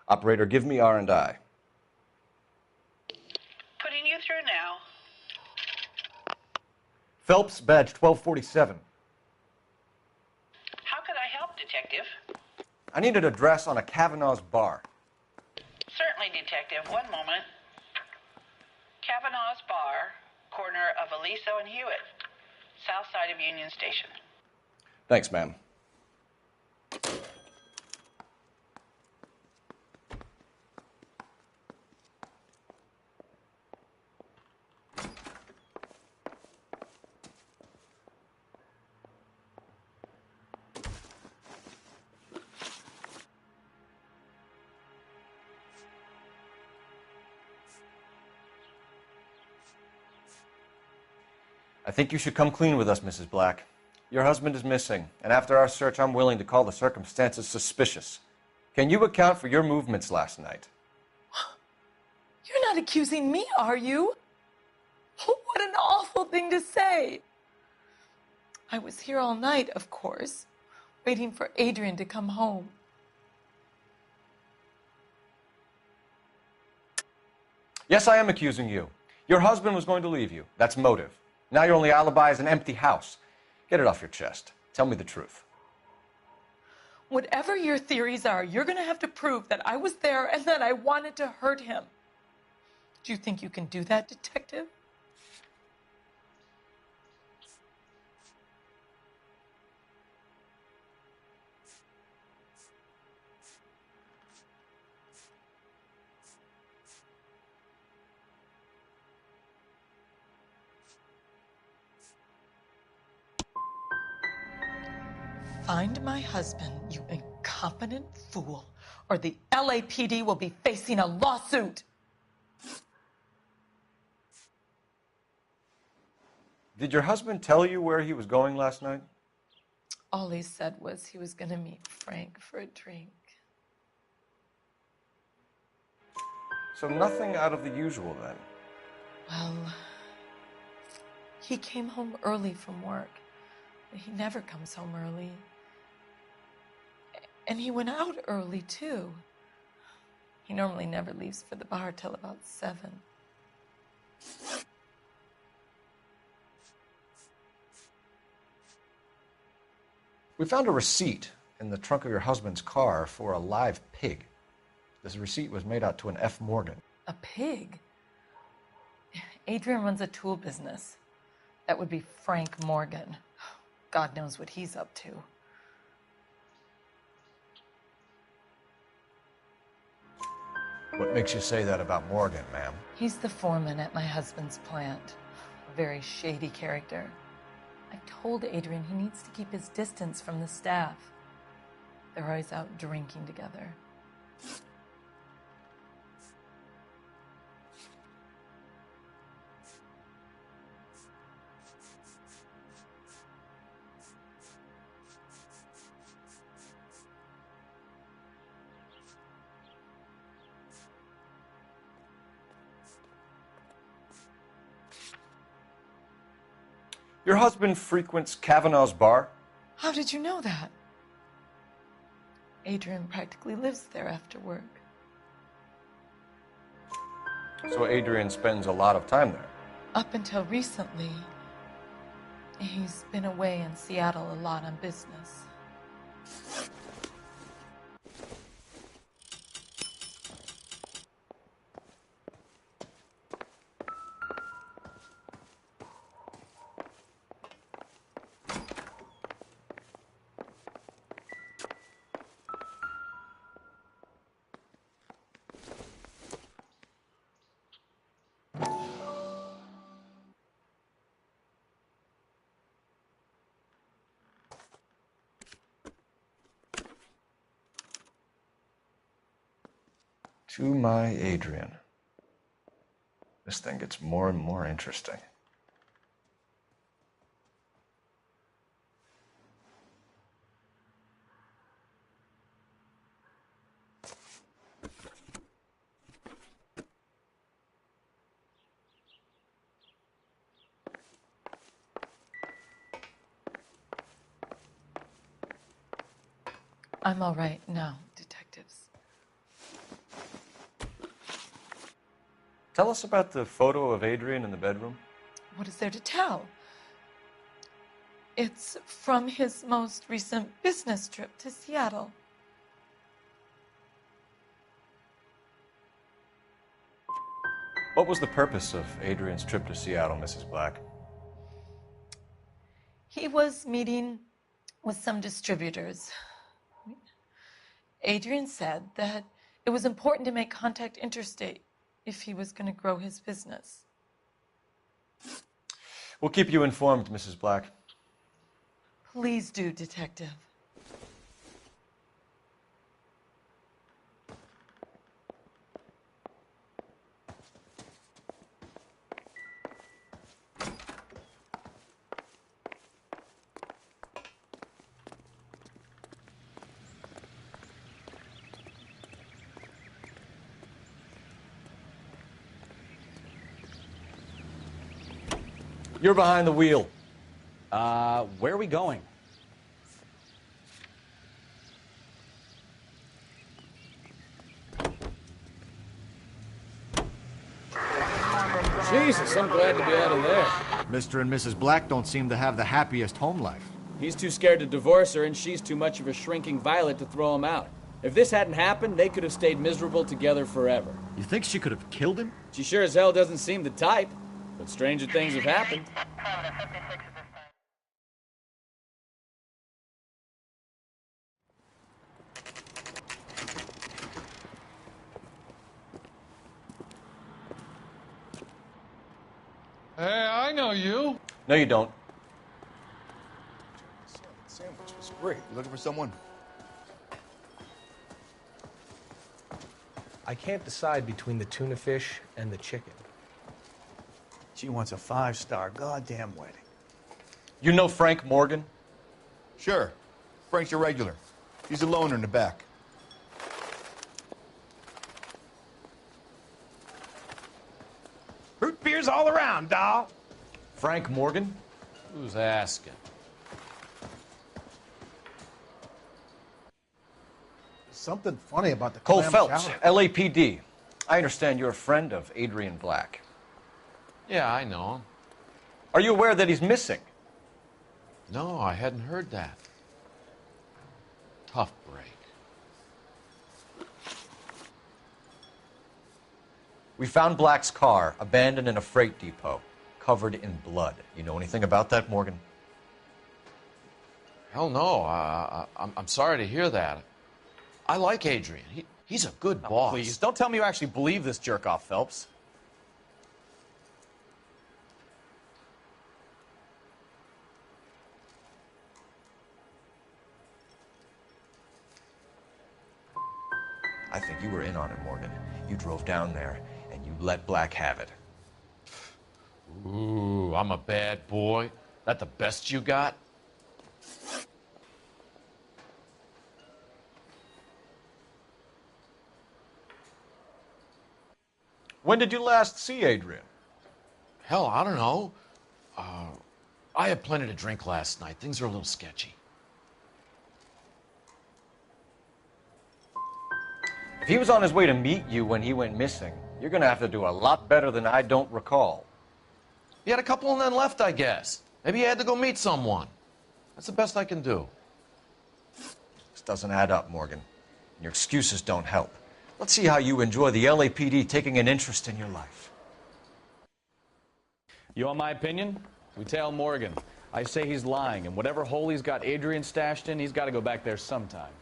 Operator, give me R&I. Putting you through now. Phelps, badge 1247. How could I help, Detective? I need an address on a Kavanaugh's bar. Certainly, Detective. One moment. Kavanaugh's Bar, corner of Aliso and Hewitt, south side of Union Station. Thanks, ma'am. I think you should come clean with us, Mrs. Black. Your husband is missing, and after our search, I'm willing to call the circumstances suspicious. Can you account for your movements last night? You're not accusing me, are you? What an awful thing to say. I was here all night, of course, waiting for Adrian to come home. Yes, I am accusing you. Your husband was going to leave you. That's motive. Now your only alibi is an empty house. Get it off your chest. Tell me the truth. Whatever your theories are, you're going to have to prove that I was there and that I wanted to hurt him. Do you think you can do that, Detective? Find my husband, you incompetent fool, or the LAPD will be facing a lawsuit. Did your husband tell you where he was going last night? All he said was he was going to meet Frank for a drink. So nothing out of the usual then? Well, he came home early from work. He never comes home early. And he went out early, too. He normally never leaves for the bar till about 7. We found a receipt in the trunk of your husband's car for a live pig. This receipt was made out to an F. Morgan. A pig? Adrian runs a tool business. That would be Frank Morgan. God knows what he's up to. What makes you say that about Morgan, ma'am? He's the foreman at my husband's plant. A very shady character. I've told Adrian he needs to keep his distance from the staff. They're always out drinking together. Your husband frequents Kavanaugh's bar? How did you know that? Adrian practically lives there after work. So Adrian spends a lot of time there. Up until recently, he's been away in Seattle a lot on business. To my Adrian. This thing gets more and more interesting. I'm all right now, detectives. Tell us about the photo of Adrian in the bedroom. What is there to tell? It's from his most recent business trip to Seattle. What was the purpose of Adrian's trip to Seattle, Mrs. Black? He was meeting with some distributors. Adrian said that it was important to make contact interstate if he was going to grow his business. We'll keep you informed, Mrs. Black. Please do, Detective. You're behind the wheel. Where are we going? Jesus, I'm glad to be out of there. Mr. and Mrs. Black don't seem to have the happiest home life. He's too scared to divorce her, and she's too much of a shrinking violet to throw him out. If this hadn't happened, they could have stayed miserable together forever. You think she could have killed him? She sure as hell doesn't seem the type, but stranger things have happened. Hey, I know you. No, you don't. Sandwich was great. You looking for someone? I can't decide between the tuna fish and the chicken. She wants a 5-star goddamn wedding. You know Frank Morgan? Sure. Frank's your regular. He's a loner in the back. Root beers all around, doll. Frank Morgan? Who's asking? Something funny about the Cole clam Phelps, chowder. LAPD. I understand you're a friend of Adrian Black. Yeah, I know him. Are you aware that he's missing? No, I hadn't heard that. Tough break. We found Black's car, abandoned in a freight depot, covered in blood. You know anything about that, Morgan? Hell no. I'm sorry to hear that. I like Adrian. He's a good boss. Please, don't tell me you actually believe this jerk-off, Phelps. I think you were in on it, Morgan. You drove down there, and you let Black have it. Ooh, I'm a bad boy. That the best you got? When did you last see Adrian? Hell, I don't know. I had plenty to drink last night. Things are a little sketchy. If he was on his way to meet you when he went missing, you're going to have to do a lot better than I don't recall. He had a couple and then left, I guess. Maybe he had to go meet someone. That's the best I can do. This doesn't add up, Morgan. And your excuses don't help. Let's see how you enjoy the LAPD taking an interest in your life. You want my opinion? We tell Morgan. I say he's lying, and whatever hole he's got Adrian stashed in, he's got to go back there sometime.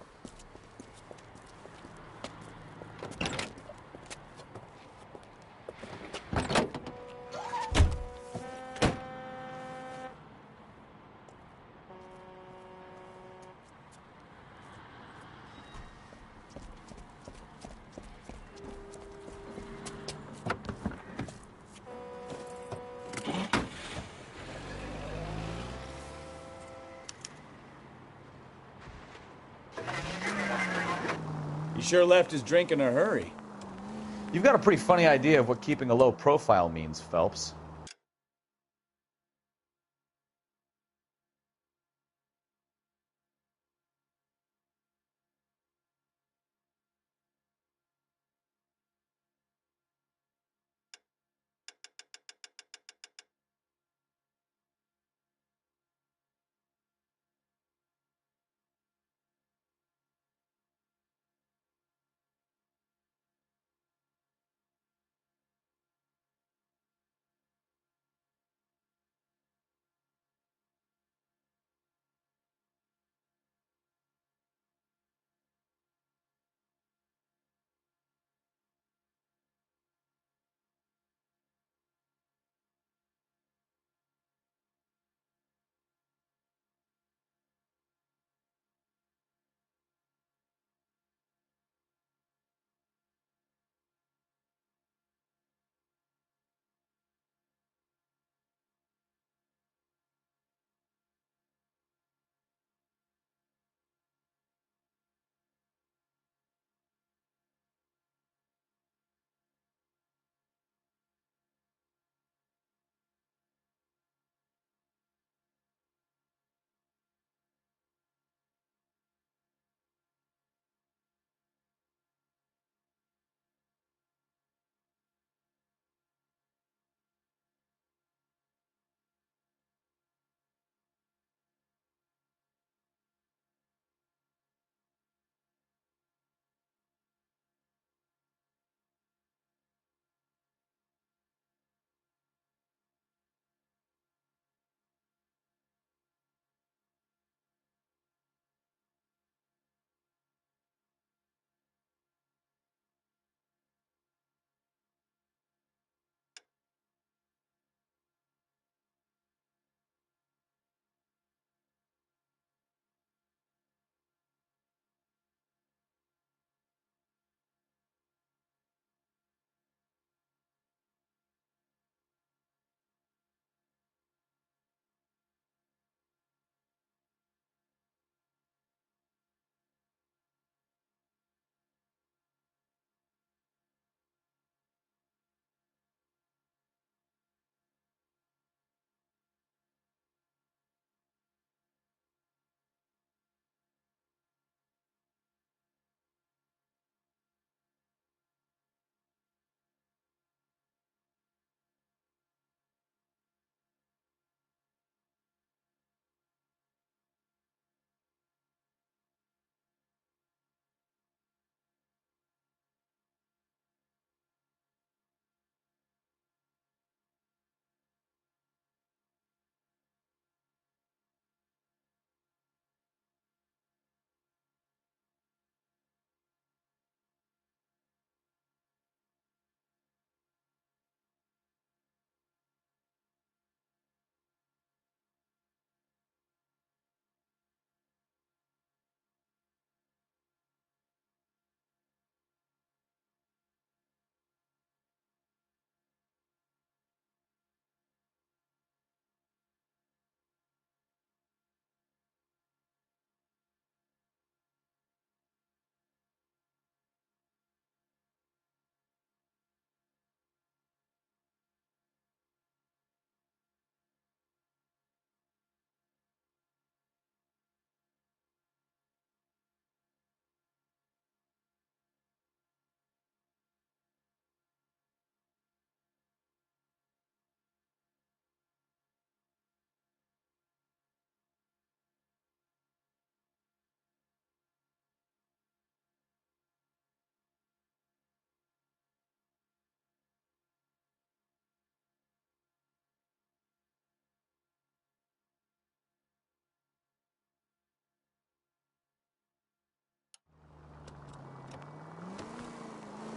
He sure left his drink in a hurry. You've got a pretty funny idea of what keeping a low profile means, Phelps.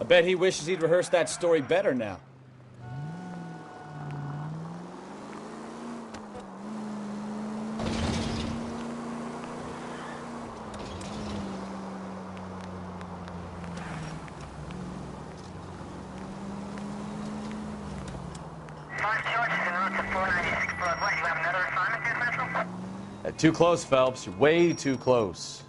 I bet he wishes he'd rehearsed that story better now. Too close, Phelps. You're way too close.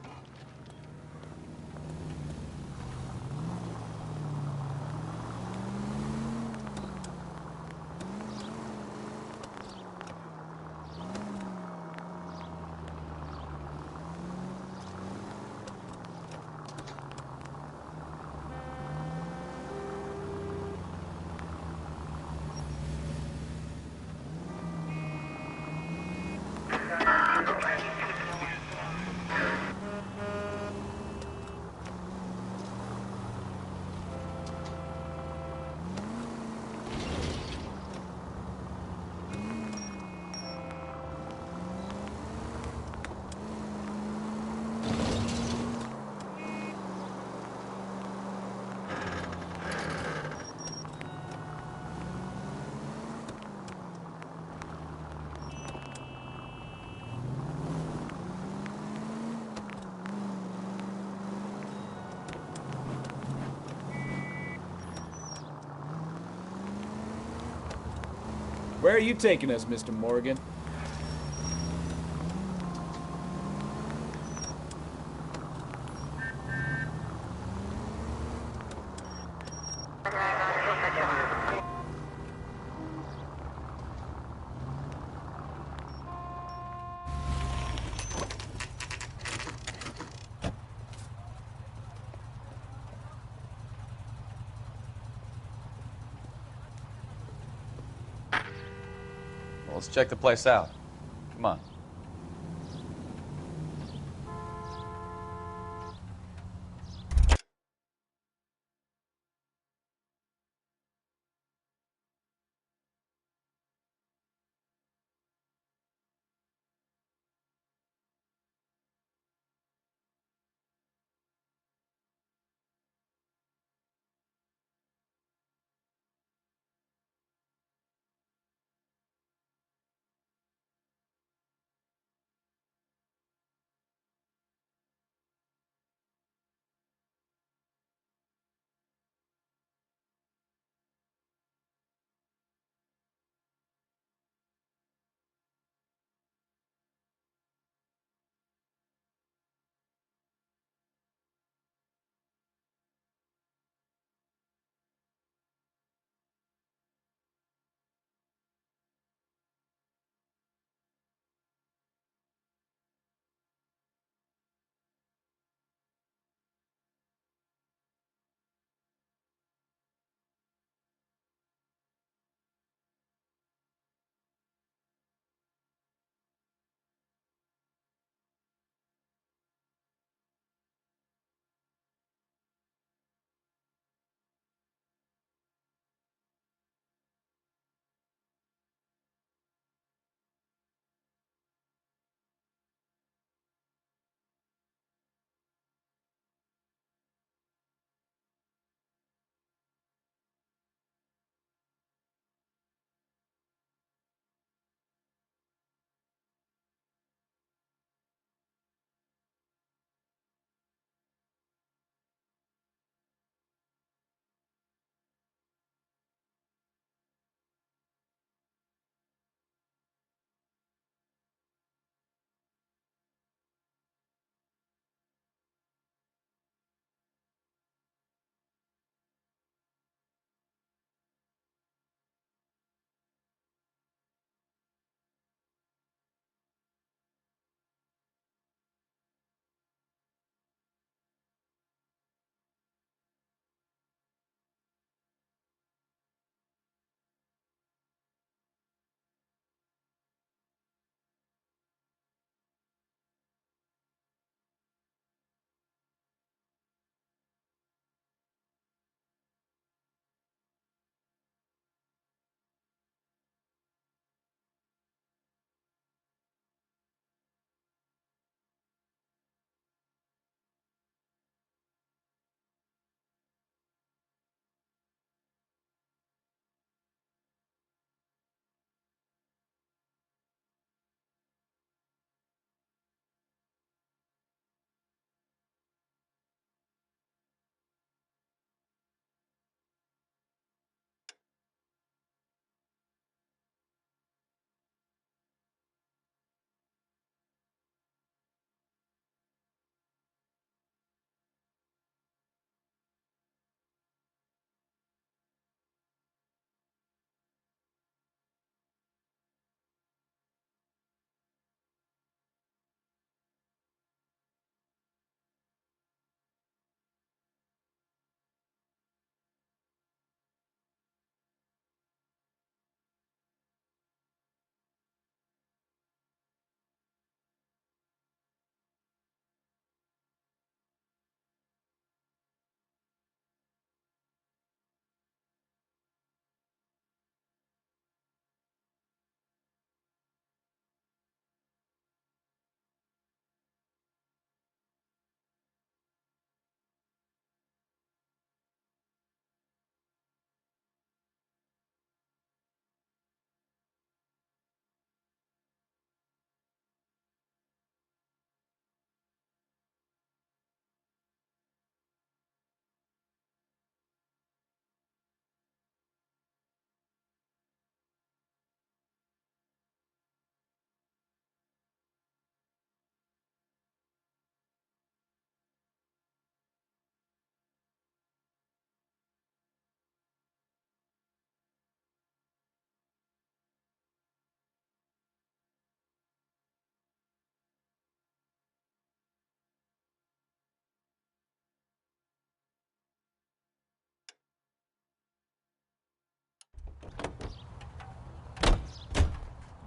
Where are you taking us, Mr. Morgan? Well, let's check the place out. Come on.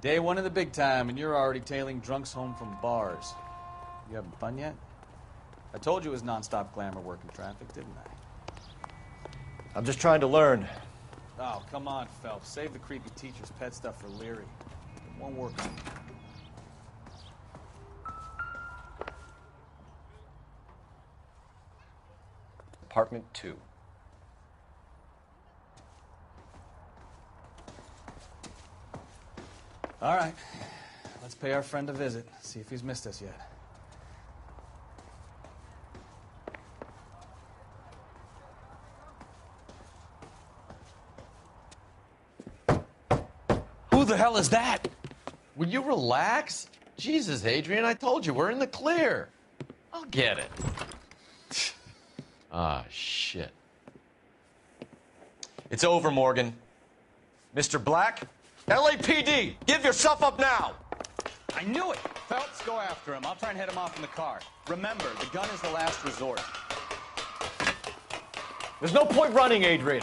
Day one of the big time, and you're already tailing drunks home from bars. You having fun yet? I told you it was nonstop glamour working traffic, didn't I? I'm just trying to learn. Oh, come on, Phelps. Save the creepy teacher's pet stuff for Leary. It won't work on you. Apartment 2. All right. Let's pay our friend a visit. See if he's missed us yet. Who the hell is that? Will you relax? Jesus, Adrian, I told you, we're in the clear. I'll get it. Ah, shit. It's over, Morgan. Mr. Black, LAPD, give yourself up now! I knew it! Phelps, go after him. I'll try and head him off in the car. Remember, the gun is the last resort. There's no point running, Adrian.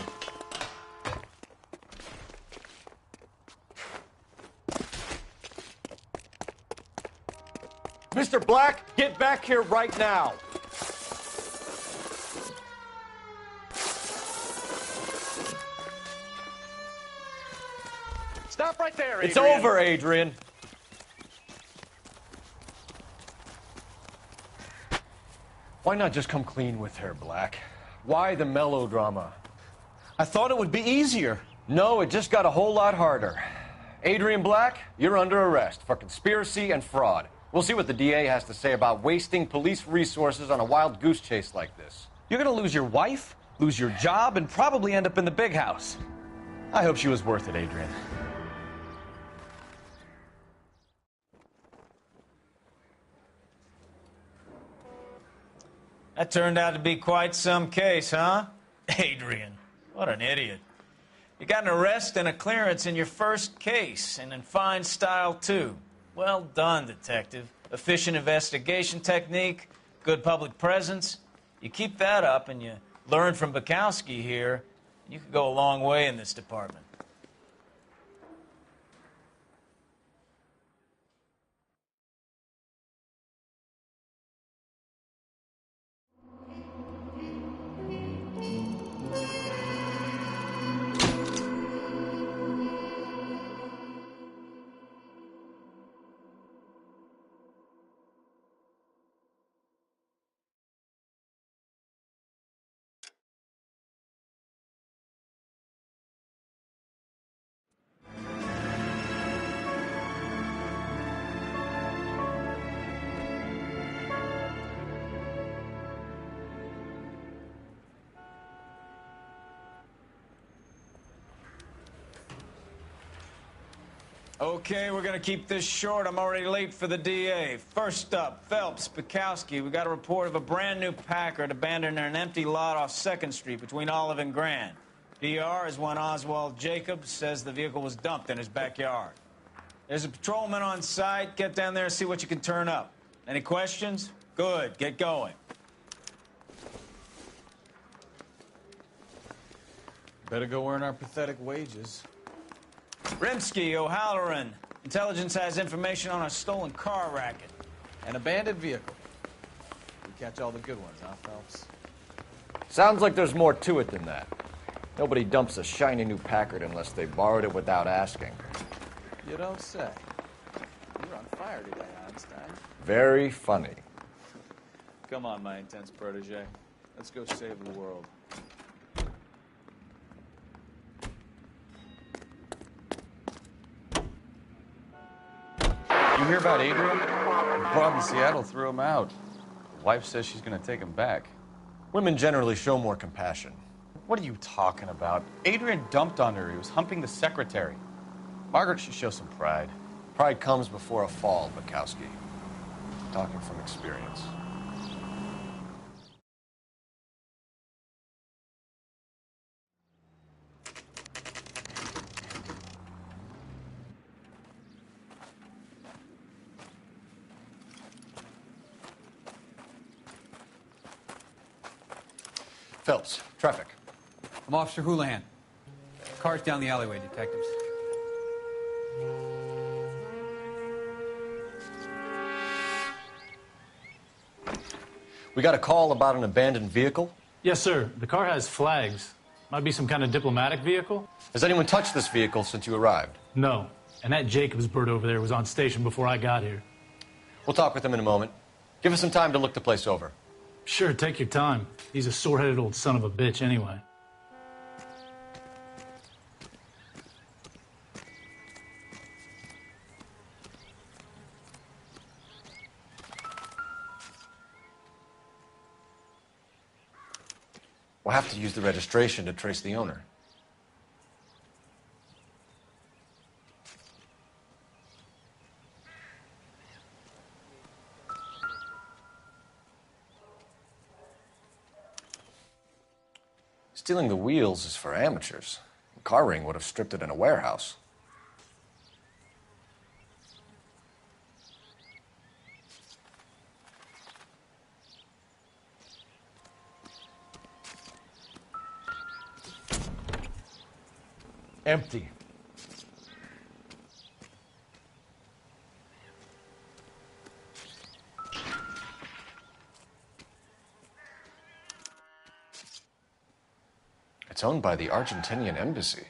Mr. Black, get back here right now. Stop right there, Adrian. It's over, Adrian. Why not just come clean with her, Black? Why the melodrama? I thought it would be easier. No, it just got a whole lot harder. Adrian Black, you're under arrest for conspiracy and fraud. We'll see what the DA has to say about wasting police resources on a wild goose chase like this. You're gonna lose your wife, lose your job, and probably end up in the big house. I hope she was worth it, Adrian. That turned out to be quite some case, huh? Adrian, what an idiot. You got an arrest and a clearance in your first case, and in fine style, too. Well done, detective. Efficient investigation technique, good public presence. You keep that up and you learn from Bukowski here, you could go a long way in this department. Okay, we're gonna keep this short. I'm already late for the DA. First up, Phelps, Bukowski. We got a report of a brand new Packard abandoned in an empty lot off 2nd Street between Olive and Grand. PR is when Oswald Jacobs says the vehicle was dumped in his backyard. There's a patrolman on site. Get down there and see what you can turn up. Any questions? Good, get going. Better go earn our pathetic wages. Rimsky, O'Halloran. Intelligence has information on a stolen car racket. An abandoned vehicle. We catch all the good ones, huh, Phelps? Sounds like there's more to it than that. Nobody dumps a shiny new Packard unless they borrowed it without asking. You don't say. You're on fire today, Einstein. Very funny. Come on, my intense protege. Let's go save the world. You hear about Adrian? The problem in Seattle threw him out. His wife says she's going to take him back. Women generally show more compassion. What are you talking about? Adrian dumped on her. He was humping the secretary. Margaret should show some pride. Pride comes before a fall, Bukowski. Talking from experience. Phelps, traffic. I'm Officer Houlihan. Car's down the alleyway, detectives. We got a call about an abandoned vehicle. Yes, sir. The car has flags. Might be some kind of diplomatic vehicle. Has anyone touched this vehicle since you arrived? No. And that Jacobs bird over there was on station before I got here. We'll talk with him in a moment. Give us some time to look the place over. Sure, take your time. He's a sore-headed old son of a bitch anyway. We'll have to use the registration to trace the owner. Stealing the wheels is for amateurs. The car ring would have stripped it in a warehouse. Empty. It's owned by the Argentinian embassy.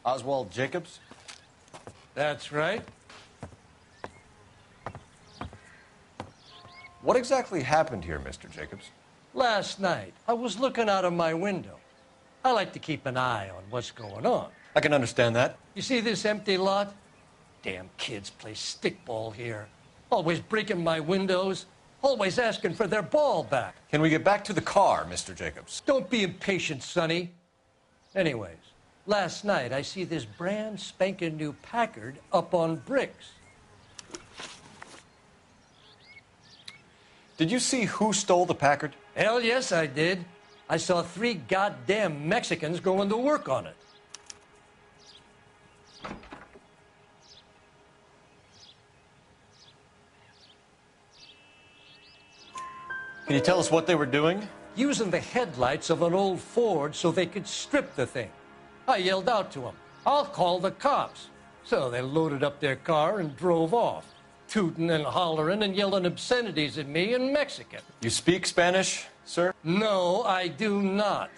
Oswald Jacobs? That's right. What exactly happened here, Mr. Jacobs? Last night, I was looking out of my window. I like to keep an eye on what's going on. I can understand that. You see this empty lot? Damn kids play stickball here. Always breaking my windows. Always asking for their ball back. Can we get back to the car, Mr. Jacobs? Don't be impatient, Sonny. Anyways, last night I see this brand spanking new Packard up on bricks. Did you see who stole the Packard? Hell yes, I did. I saw 3 goddamn Mexicans going to work on it. Can you tell us what they were doing? Using the headlights of an old Ford so they could strip the thing. I yelled out to them, "I'll call the cops." So they loaded up their car and drove off, tooting and hollering and yelling obscenities at me in Mexican. You speak Spanish, sir? No, I do not.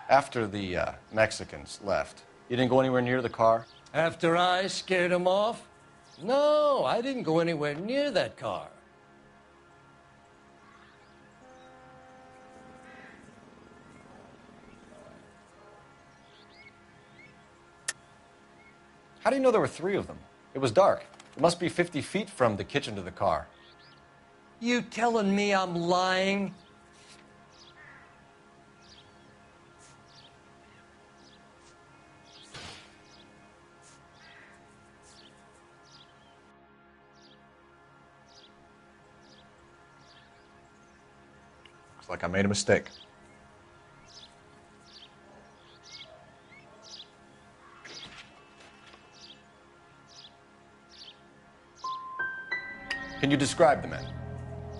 After the Mexicans left, you didn't go anywhere near the car? After I scared them off? No, I didn't go anywhere near that car. How do you know there were 3 of them? It was dark. It must be 50 feet from the kitchen to the car. You telling me I'm lying? Looks like I made a mistake. Can you describe the men?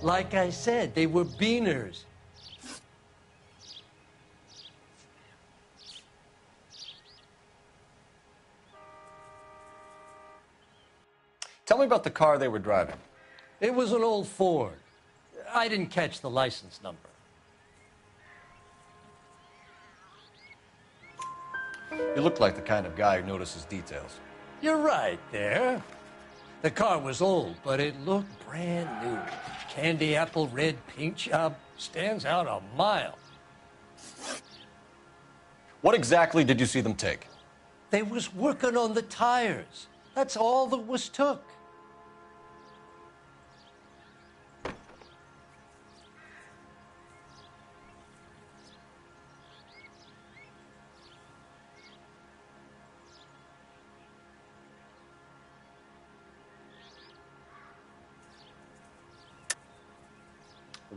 Like I said, they were beaners. Tell me about the car they were driving. It was an old Ford. I didn't catch the license number. You look like the kind of guy who notices details. You're right there. The car was old, but it looked brand new. Candy apple red paint job stands out a mile. What exactly did you see them take? They was working on the tires. That's all that was took.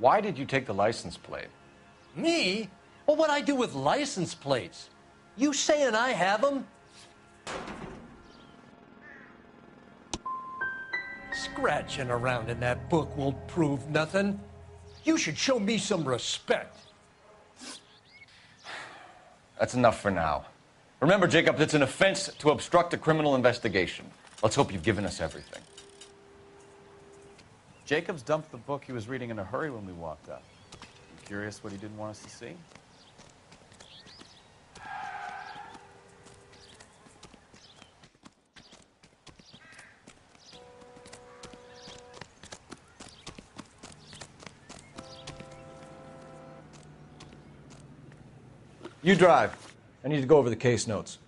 Why did you take the license plate? Me? Well, what'd I do with license plates? You saying I have them? Scratching around in that book won't prove nothing. You should show me some respect. That's enough for now. Remember, Jacob, it's an offense to obstruct a criminal investigation. Let's hope you've given us everything. Jacobs dumped the book he was reading in a hurry when we walked up. You curious what he didn't want us to see? You drive. I need to go over the case notes.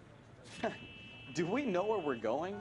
Do we know where we're going?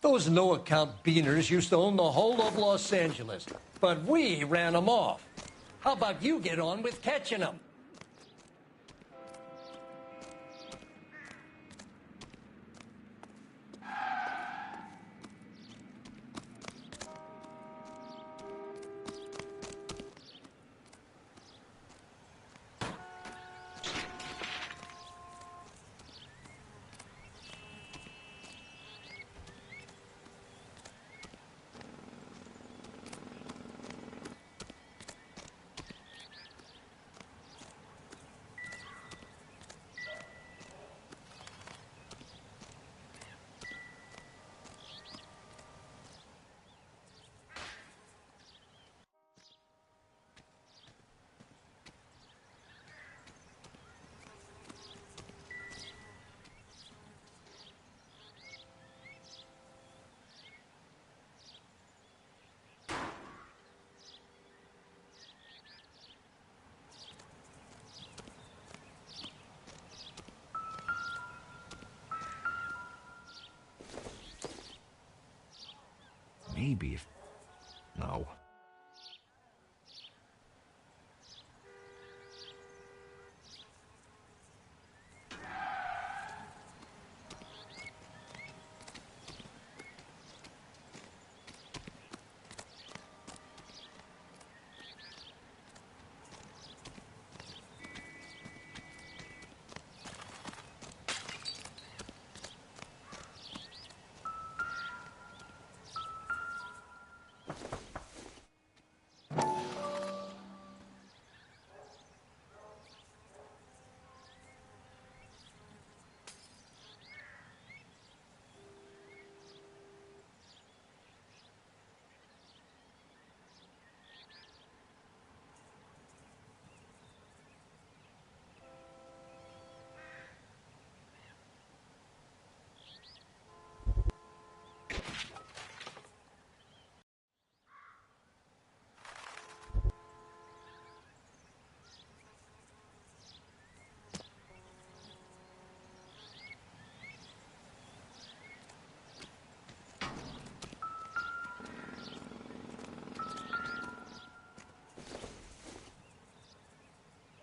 Those no-account beaners used to own the whole of Los Angeles, but we ran them off. How about you get on with catching them? Maybe if... No.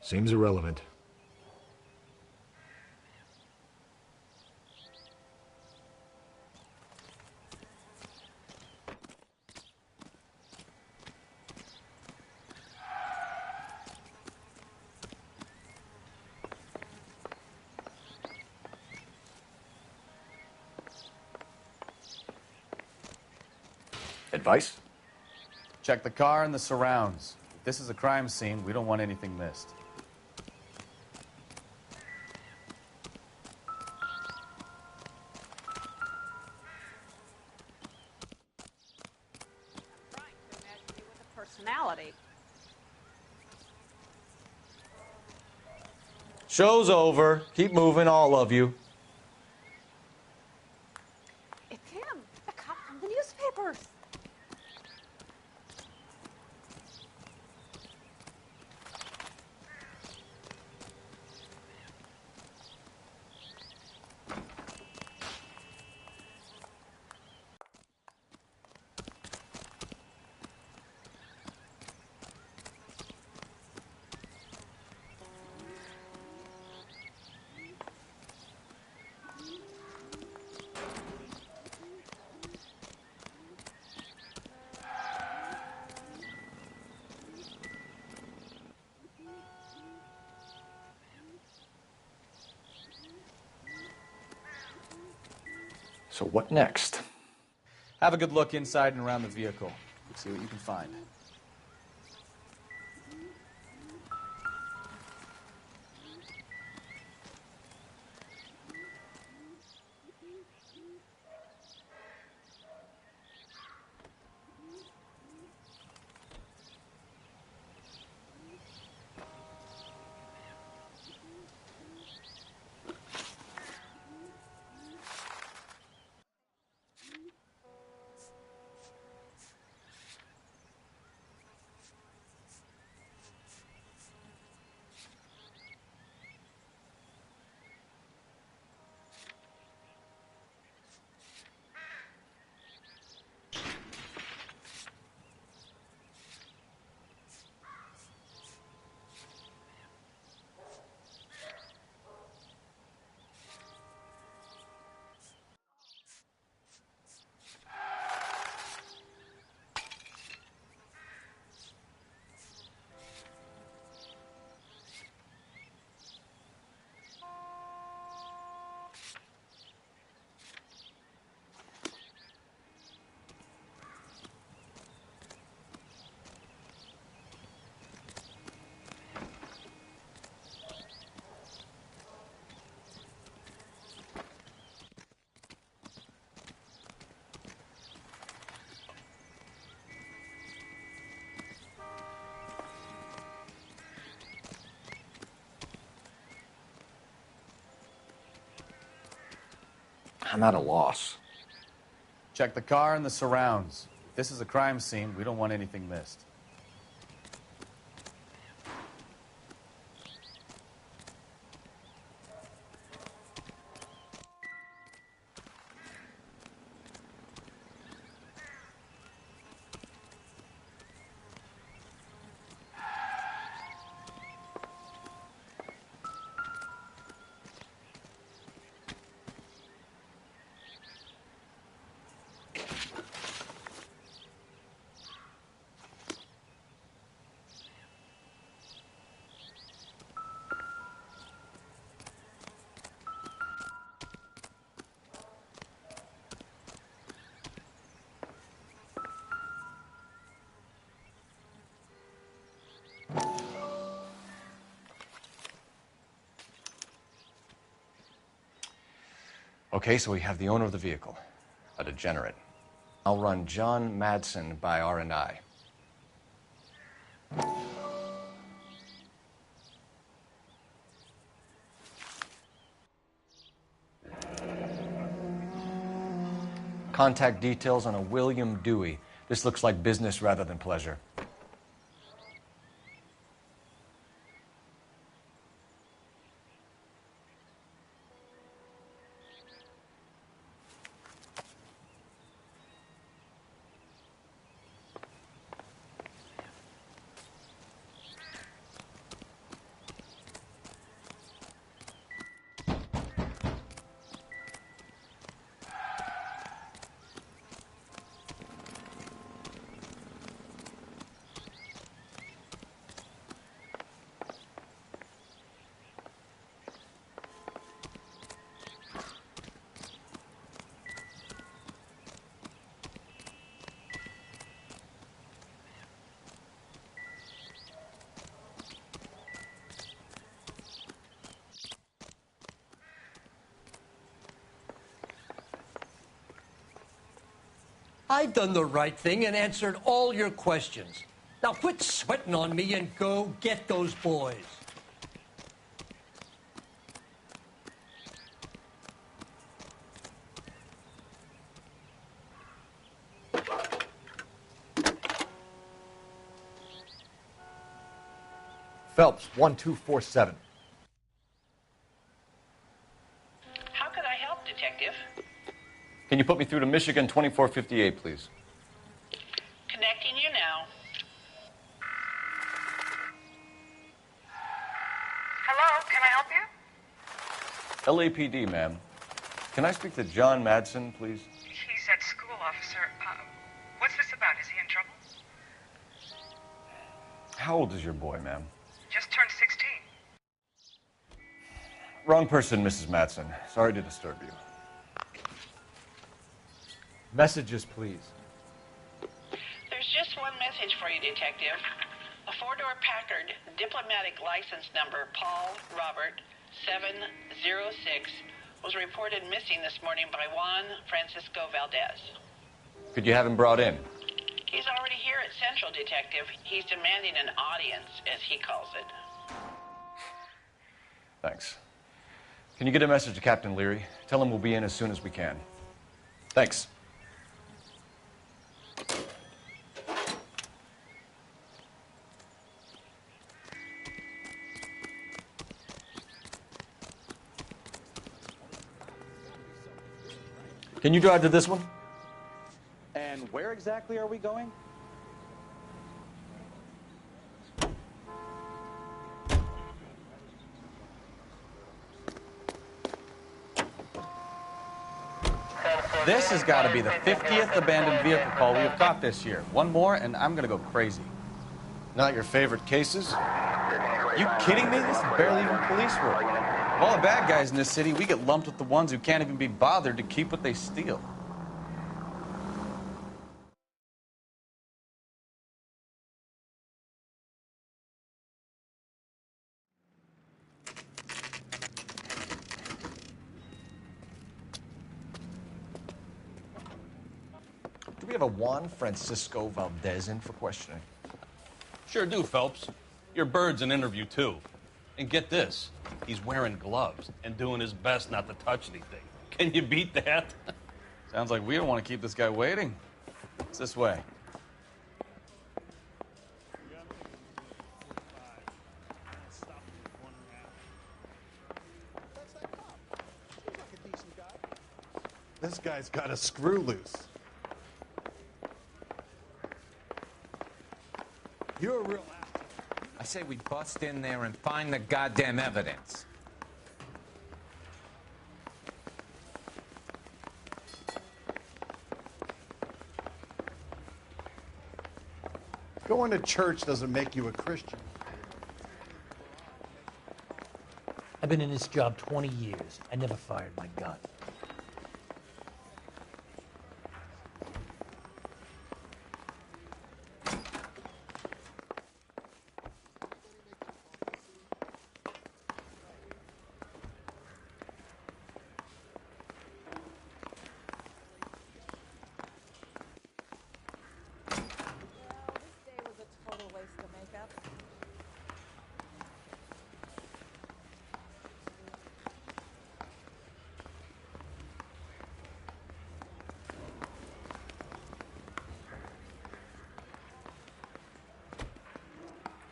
Seems irrelevant. Advice? Check the car and the surrounds. If this is a crime scene, we don't want anything missed. Personality. Show's over. Keep moving, all of you. It's him, the cop from the newspapers. So what next? Have a good look inside and around the vehicle. See what you can find. I'm at a loss. Check the car and the surrounds. If this is a crime scene, we don't want anything missed. Okay, so we have the owner of the vehicle, a degenerate. I'll run John Madsen by R&I. Contact details on a William Dewey. This looks like business rather than pleasure. I've done the right thing and answered all your questions. Now quit sweating on me and go get those boys. Phelps, 1247. How can I help, Detective? Can you put me through to Michigan 2458, please? Connecting you now. Hello, can I help you? LAPD, ma'am. Can I speak to John Madsen, please? He's at school, officer. What's this about? Is he in trouble? How old is your boy, ma'am? Just turned 16. Wrong person, Mrs. Madsen. Sorry to disturb you. Messages, please. There's just one message for you, Detective. A four-door Packard, diplomatic license number Paul Robert 706, was reported missing this morning by Juan Francisco Valdez. Could you have him brought in? He's already here at Central, Detective. He's demanding an audience, as he calls it. Thanks. Can you get a message to Captain Leary? Tell him we'll be in as soon as we can. Thanks. Can you drive to this one? And where exactly are we going? This has got to be the 50th abandoned vehicle call we have caught this year. One more, and I'm going to go crazy. Not your favorite cases? You kidding me? This is barely even police work. Of all the bad guys in this city, we get lumped with the ones who can't even be bothered to keep what they steal. Do we have a Juan Francisco Valdez in for questioning? Sure do, Phelps. Your bird's an interview, too. And get this, he's wearing gloves and doing his best not to touch anything. Can you beat that? Sounds like we don't want to keep this guy waiting. It's this way. This guy's got a screw loose. You're a real asshole. I say we bust in there and find the goddamn evidence. Going to church doesn't make you a Christian. I've been in this job 20 years. I never fired my gun.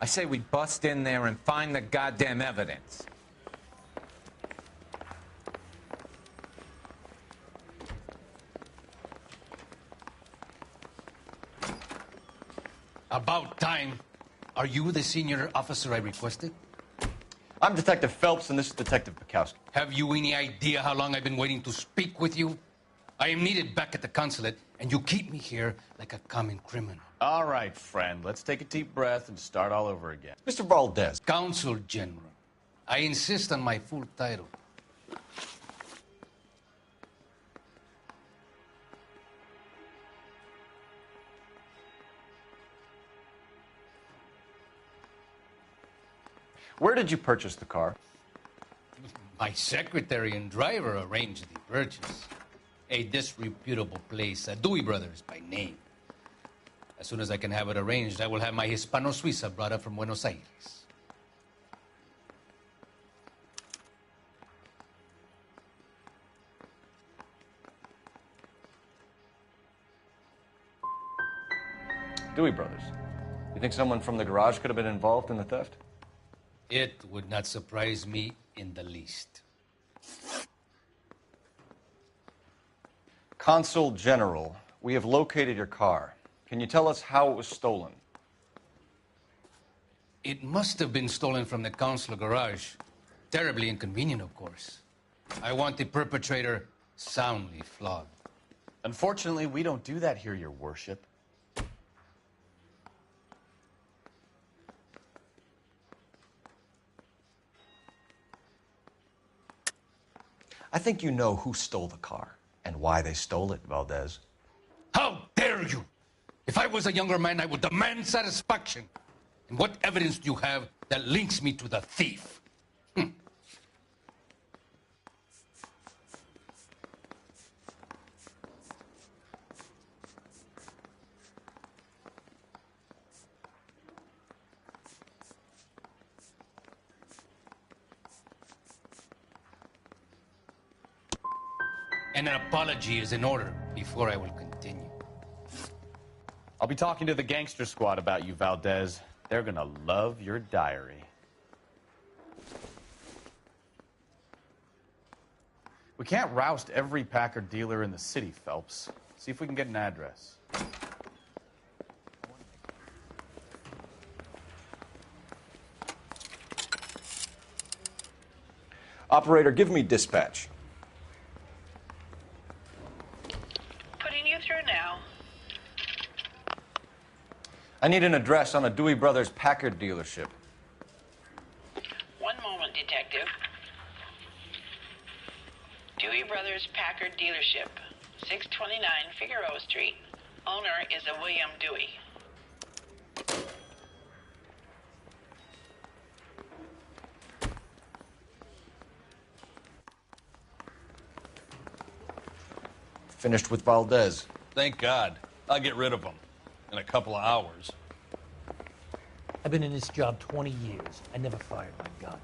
I say we bust in there and find the goddamn evidence. About time. Are you the senior officer I requested? I'm Detective Phelps, and this is Detective Bukowski. Have you any idea how long I've been waiting to speak with you? I am needed back at the consulate, and you keep me here like a common criminal. All right, friend. Let's take a deep breath and start all over again. Mr. Valdez. Consul General. I insist on my full title. Where did you purchase the car? My secretary and driver arranged the purchase. a disreputable place, Dewey Brothers by name. As soon as I can have it arranged, I will have my Hispano Suiza brought up from Buenos Aires. Dewey Brothers. You think someone from the garage could have been involved in the theft? It would not surprise me in the least. Consul General, we have located your car. Can you tell us how it was stolen? It must have been stolen from the consular garage. Terribly inconvenient, of course. I want the perpetrator soundly flogged. Unfortunately, we don't do that here, Your Worship. I think you know who stole the car and why they stole it, Valdez. How dare you! If I was a younger man, I would demand satisfaction. And what evidence do you have that links me to the thief? And an apology is in order before I will continue. I'll be talking to the gangster squad about you, Valdez. They're gonna love your diary. We can't roust every Packard dealer in the city, Phelps. See if we can get an address. Operator, give me dispatch. Putting you through now. I need an address on a Dewey Brothers Packard dealership. One moment, Detective. Dewey Brothers Packard Dealership, 629 Figueroa Street. Owner is a William Dewey. Finished with Valdez. Thank God. I'll get rid of him in a couple of hours. I've been in this job 20 years. I never fired my gun.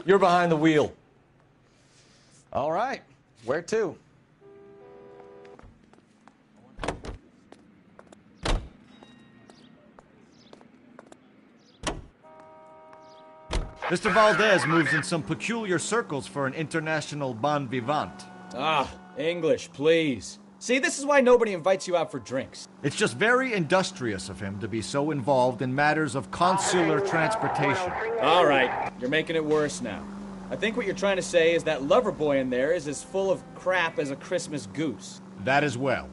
You're behind the wheel. All right. Where to? Mr. Valdez moves in some peculiar circles for an international bon vivant. Ah, English, please. See, this is why nobody invites you out for drinks. It's just very industrious of him to be so involved in matters of consular transportation. All right, you're making it worse now. I think what you're trying to say is that lover boy in there is as full of crap as a Christmas goose. That as well.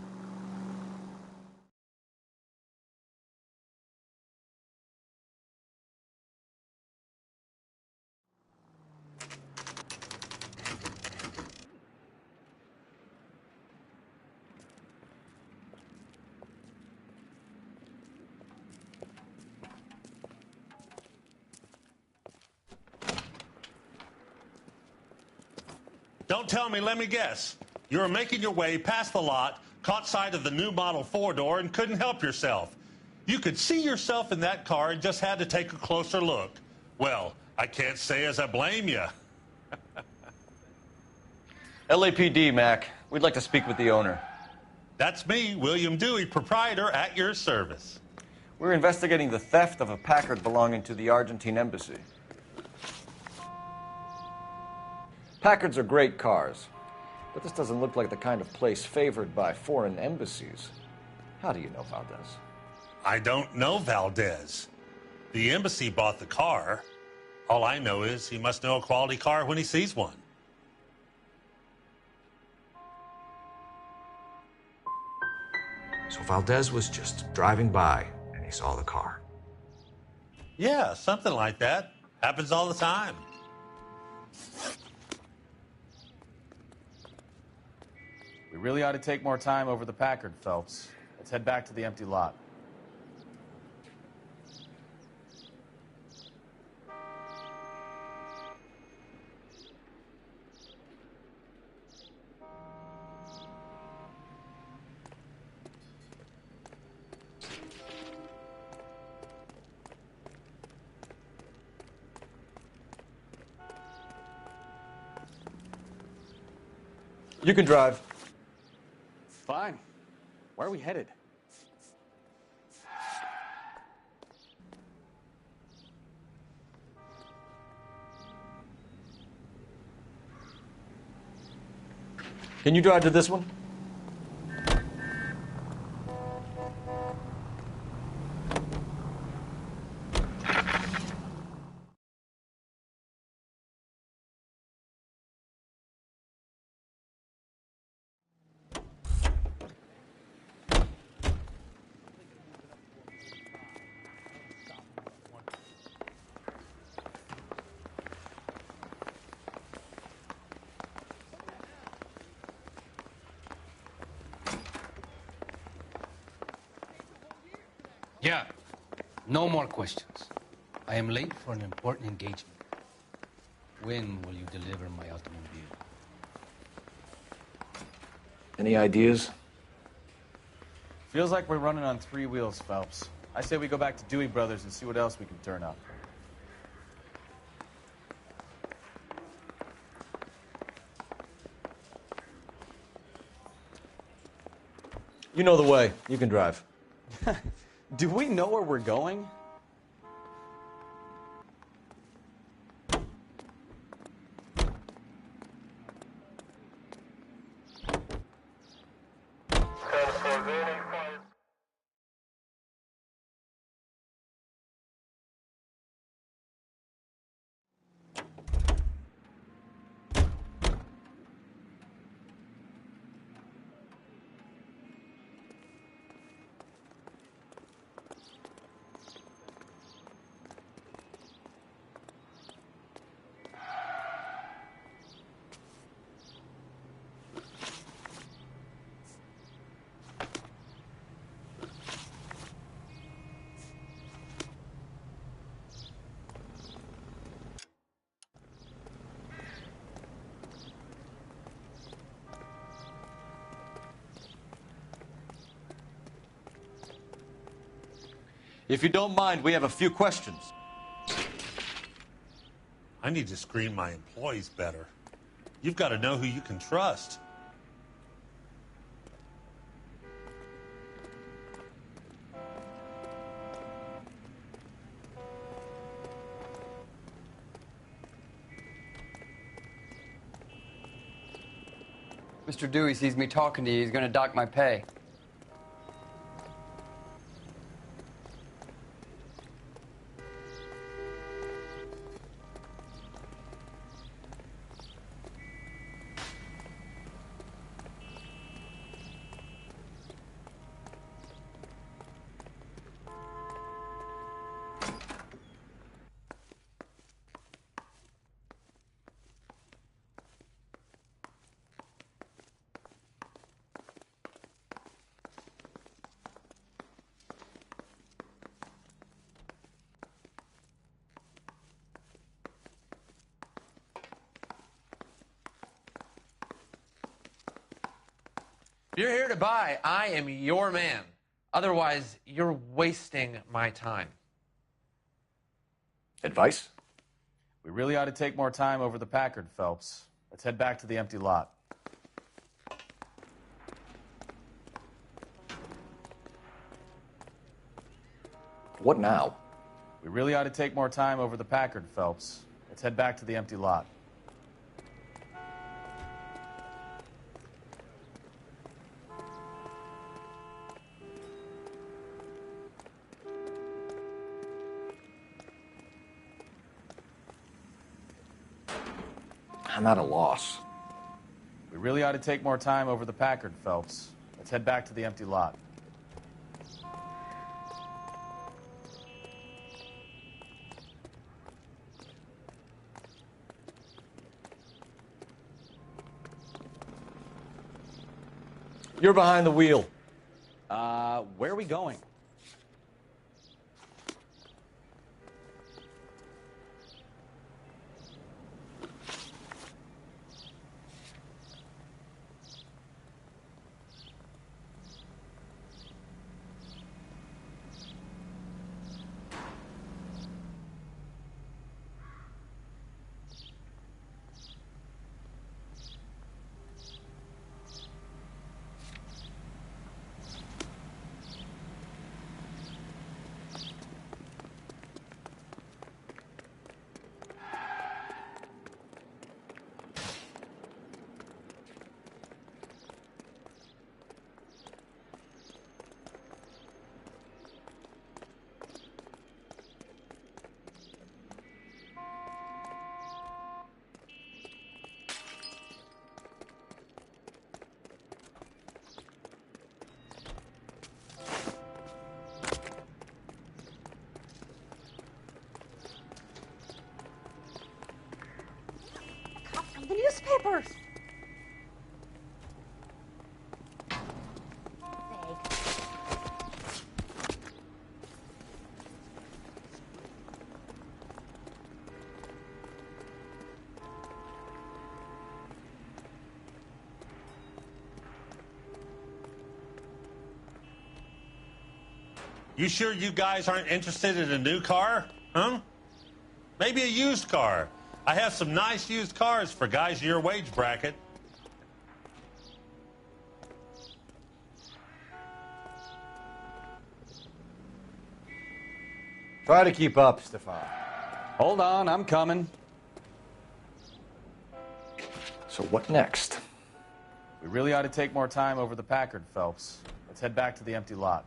Don't tell me, let me guess. You were making your way past the lot, caught sight of the new model four-door, and couldn't help yourself. You could see yourself in that car and just had to take a closer look. Well, I can't say as I blame you. LAPD, Mac. We'd like to speak with the owner. That's me, William Dewey, proprietor, at your service. We're investigating the theft of a Packard belonging to the Argentine embassy. Packards are great cars, but this doesn't look like the kind of place favored by foreign embassies. How do you know Valdez? I don't know Valdez. The embassy bought the car. All I know is he must know a quality car when he sees one. So Valdez was just driving by and he saw the car. Yeah, something like that. Happens all the time. We really ought to take more time over the Packard, Phelps. Let's head back to the empty lot. You can drive. Fine. Where are we headed? Can you drive to this one? Yeah. No more questions. I am late for an important engagement. When will you deliver my automobile? Any ideas? Feels like we're running on 3 wheels, Phelps. I say we go back to Dewey Brothers and see what else we can turn up. You know the way. You can drive. Do we know where we're going? If you don't mind, we have a few questions. I need to screen my employees better. You've got to know who you can trust. Mr. Dewey sees me talking to you. He's going to dock my pay. If you're here to buy, I am your man. Otherwise, you're wasting my time. Advice? We really ought to take more time over the Packard, Phelps. Let's head back to the empty lot. What now? We really ought to take more time over the Packard, Phelps. Let's head back to the empty lot. I'm at a loss. We really ought to take more time over the Packard, Phelps. Let's head back to the empty lot. You're behind the wheel. Where are we going? come the newspapers. You sure you guys aren't interested in a new car? Huh? Maybe a used car. I have some nice used cars for guys in your wage bracket. Try to keep up, Stefan. Hold on, I'm coming. So what next? We really ought to take more time over the Packard, Phelps. Let's head back to the empty lot.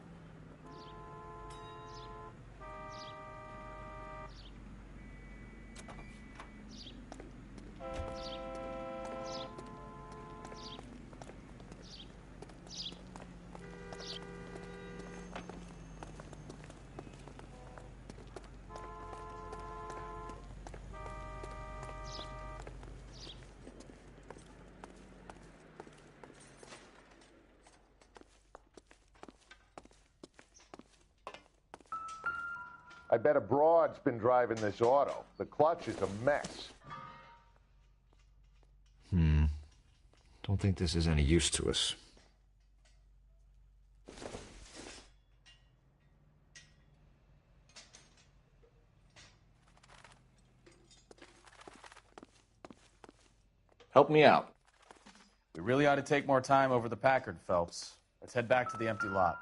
I bet a broad's been driving this auto. The clutch is a mess. Don't think this is any use to us. Help me out. We really ought to take more time over the Packard, Phelps. Let's head back to the empty lot.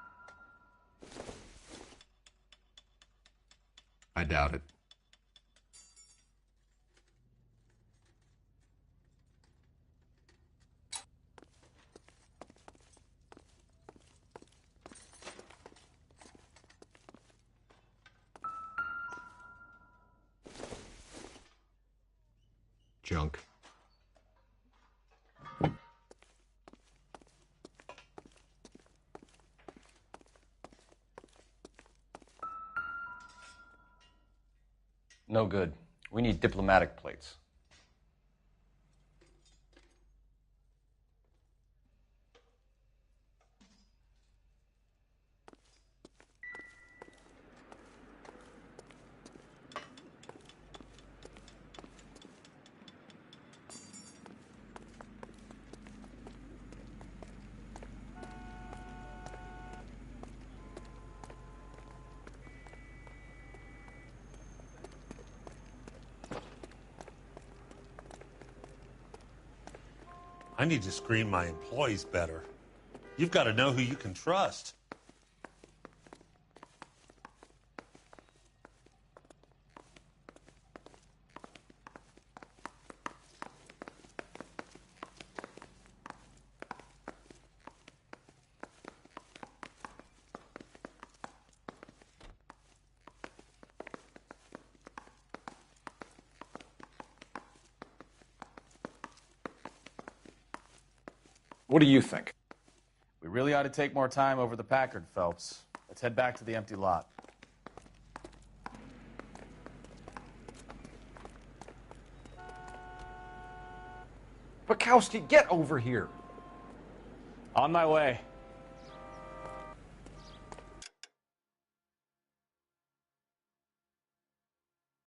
I doubt it. Junk. No good. We need diplomatic plates. I need to screen my employees better. You've got to know who you can trust. What do you think? We really ought to take more time over the Packard, Phelps. Let's head back to the empty lot. Bukowski, get over here. On my way.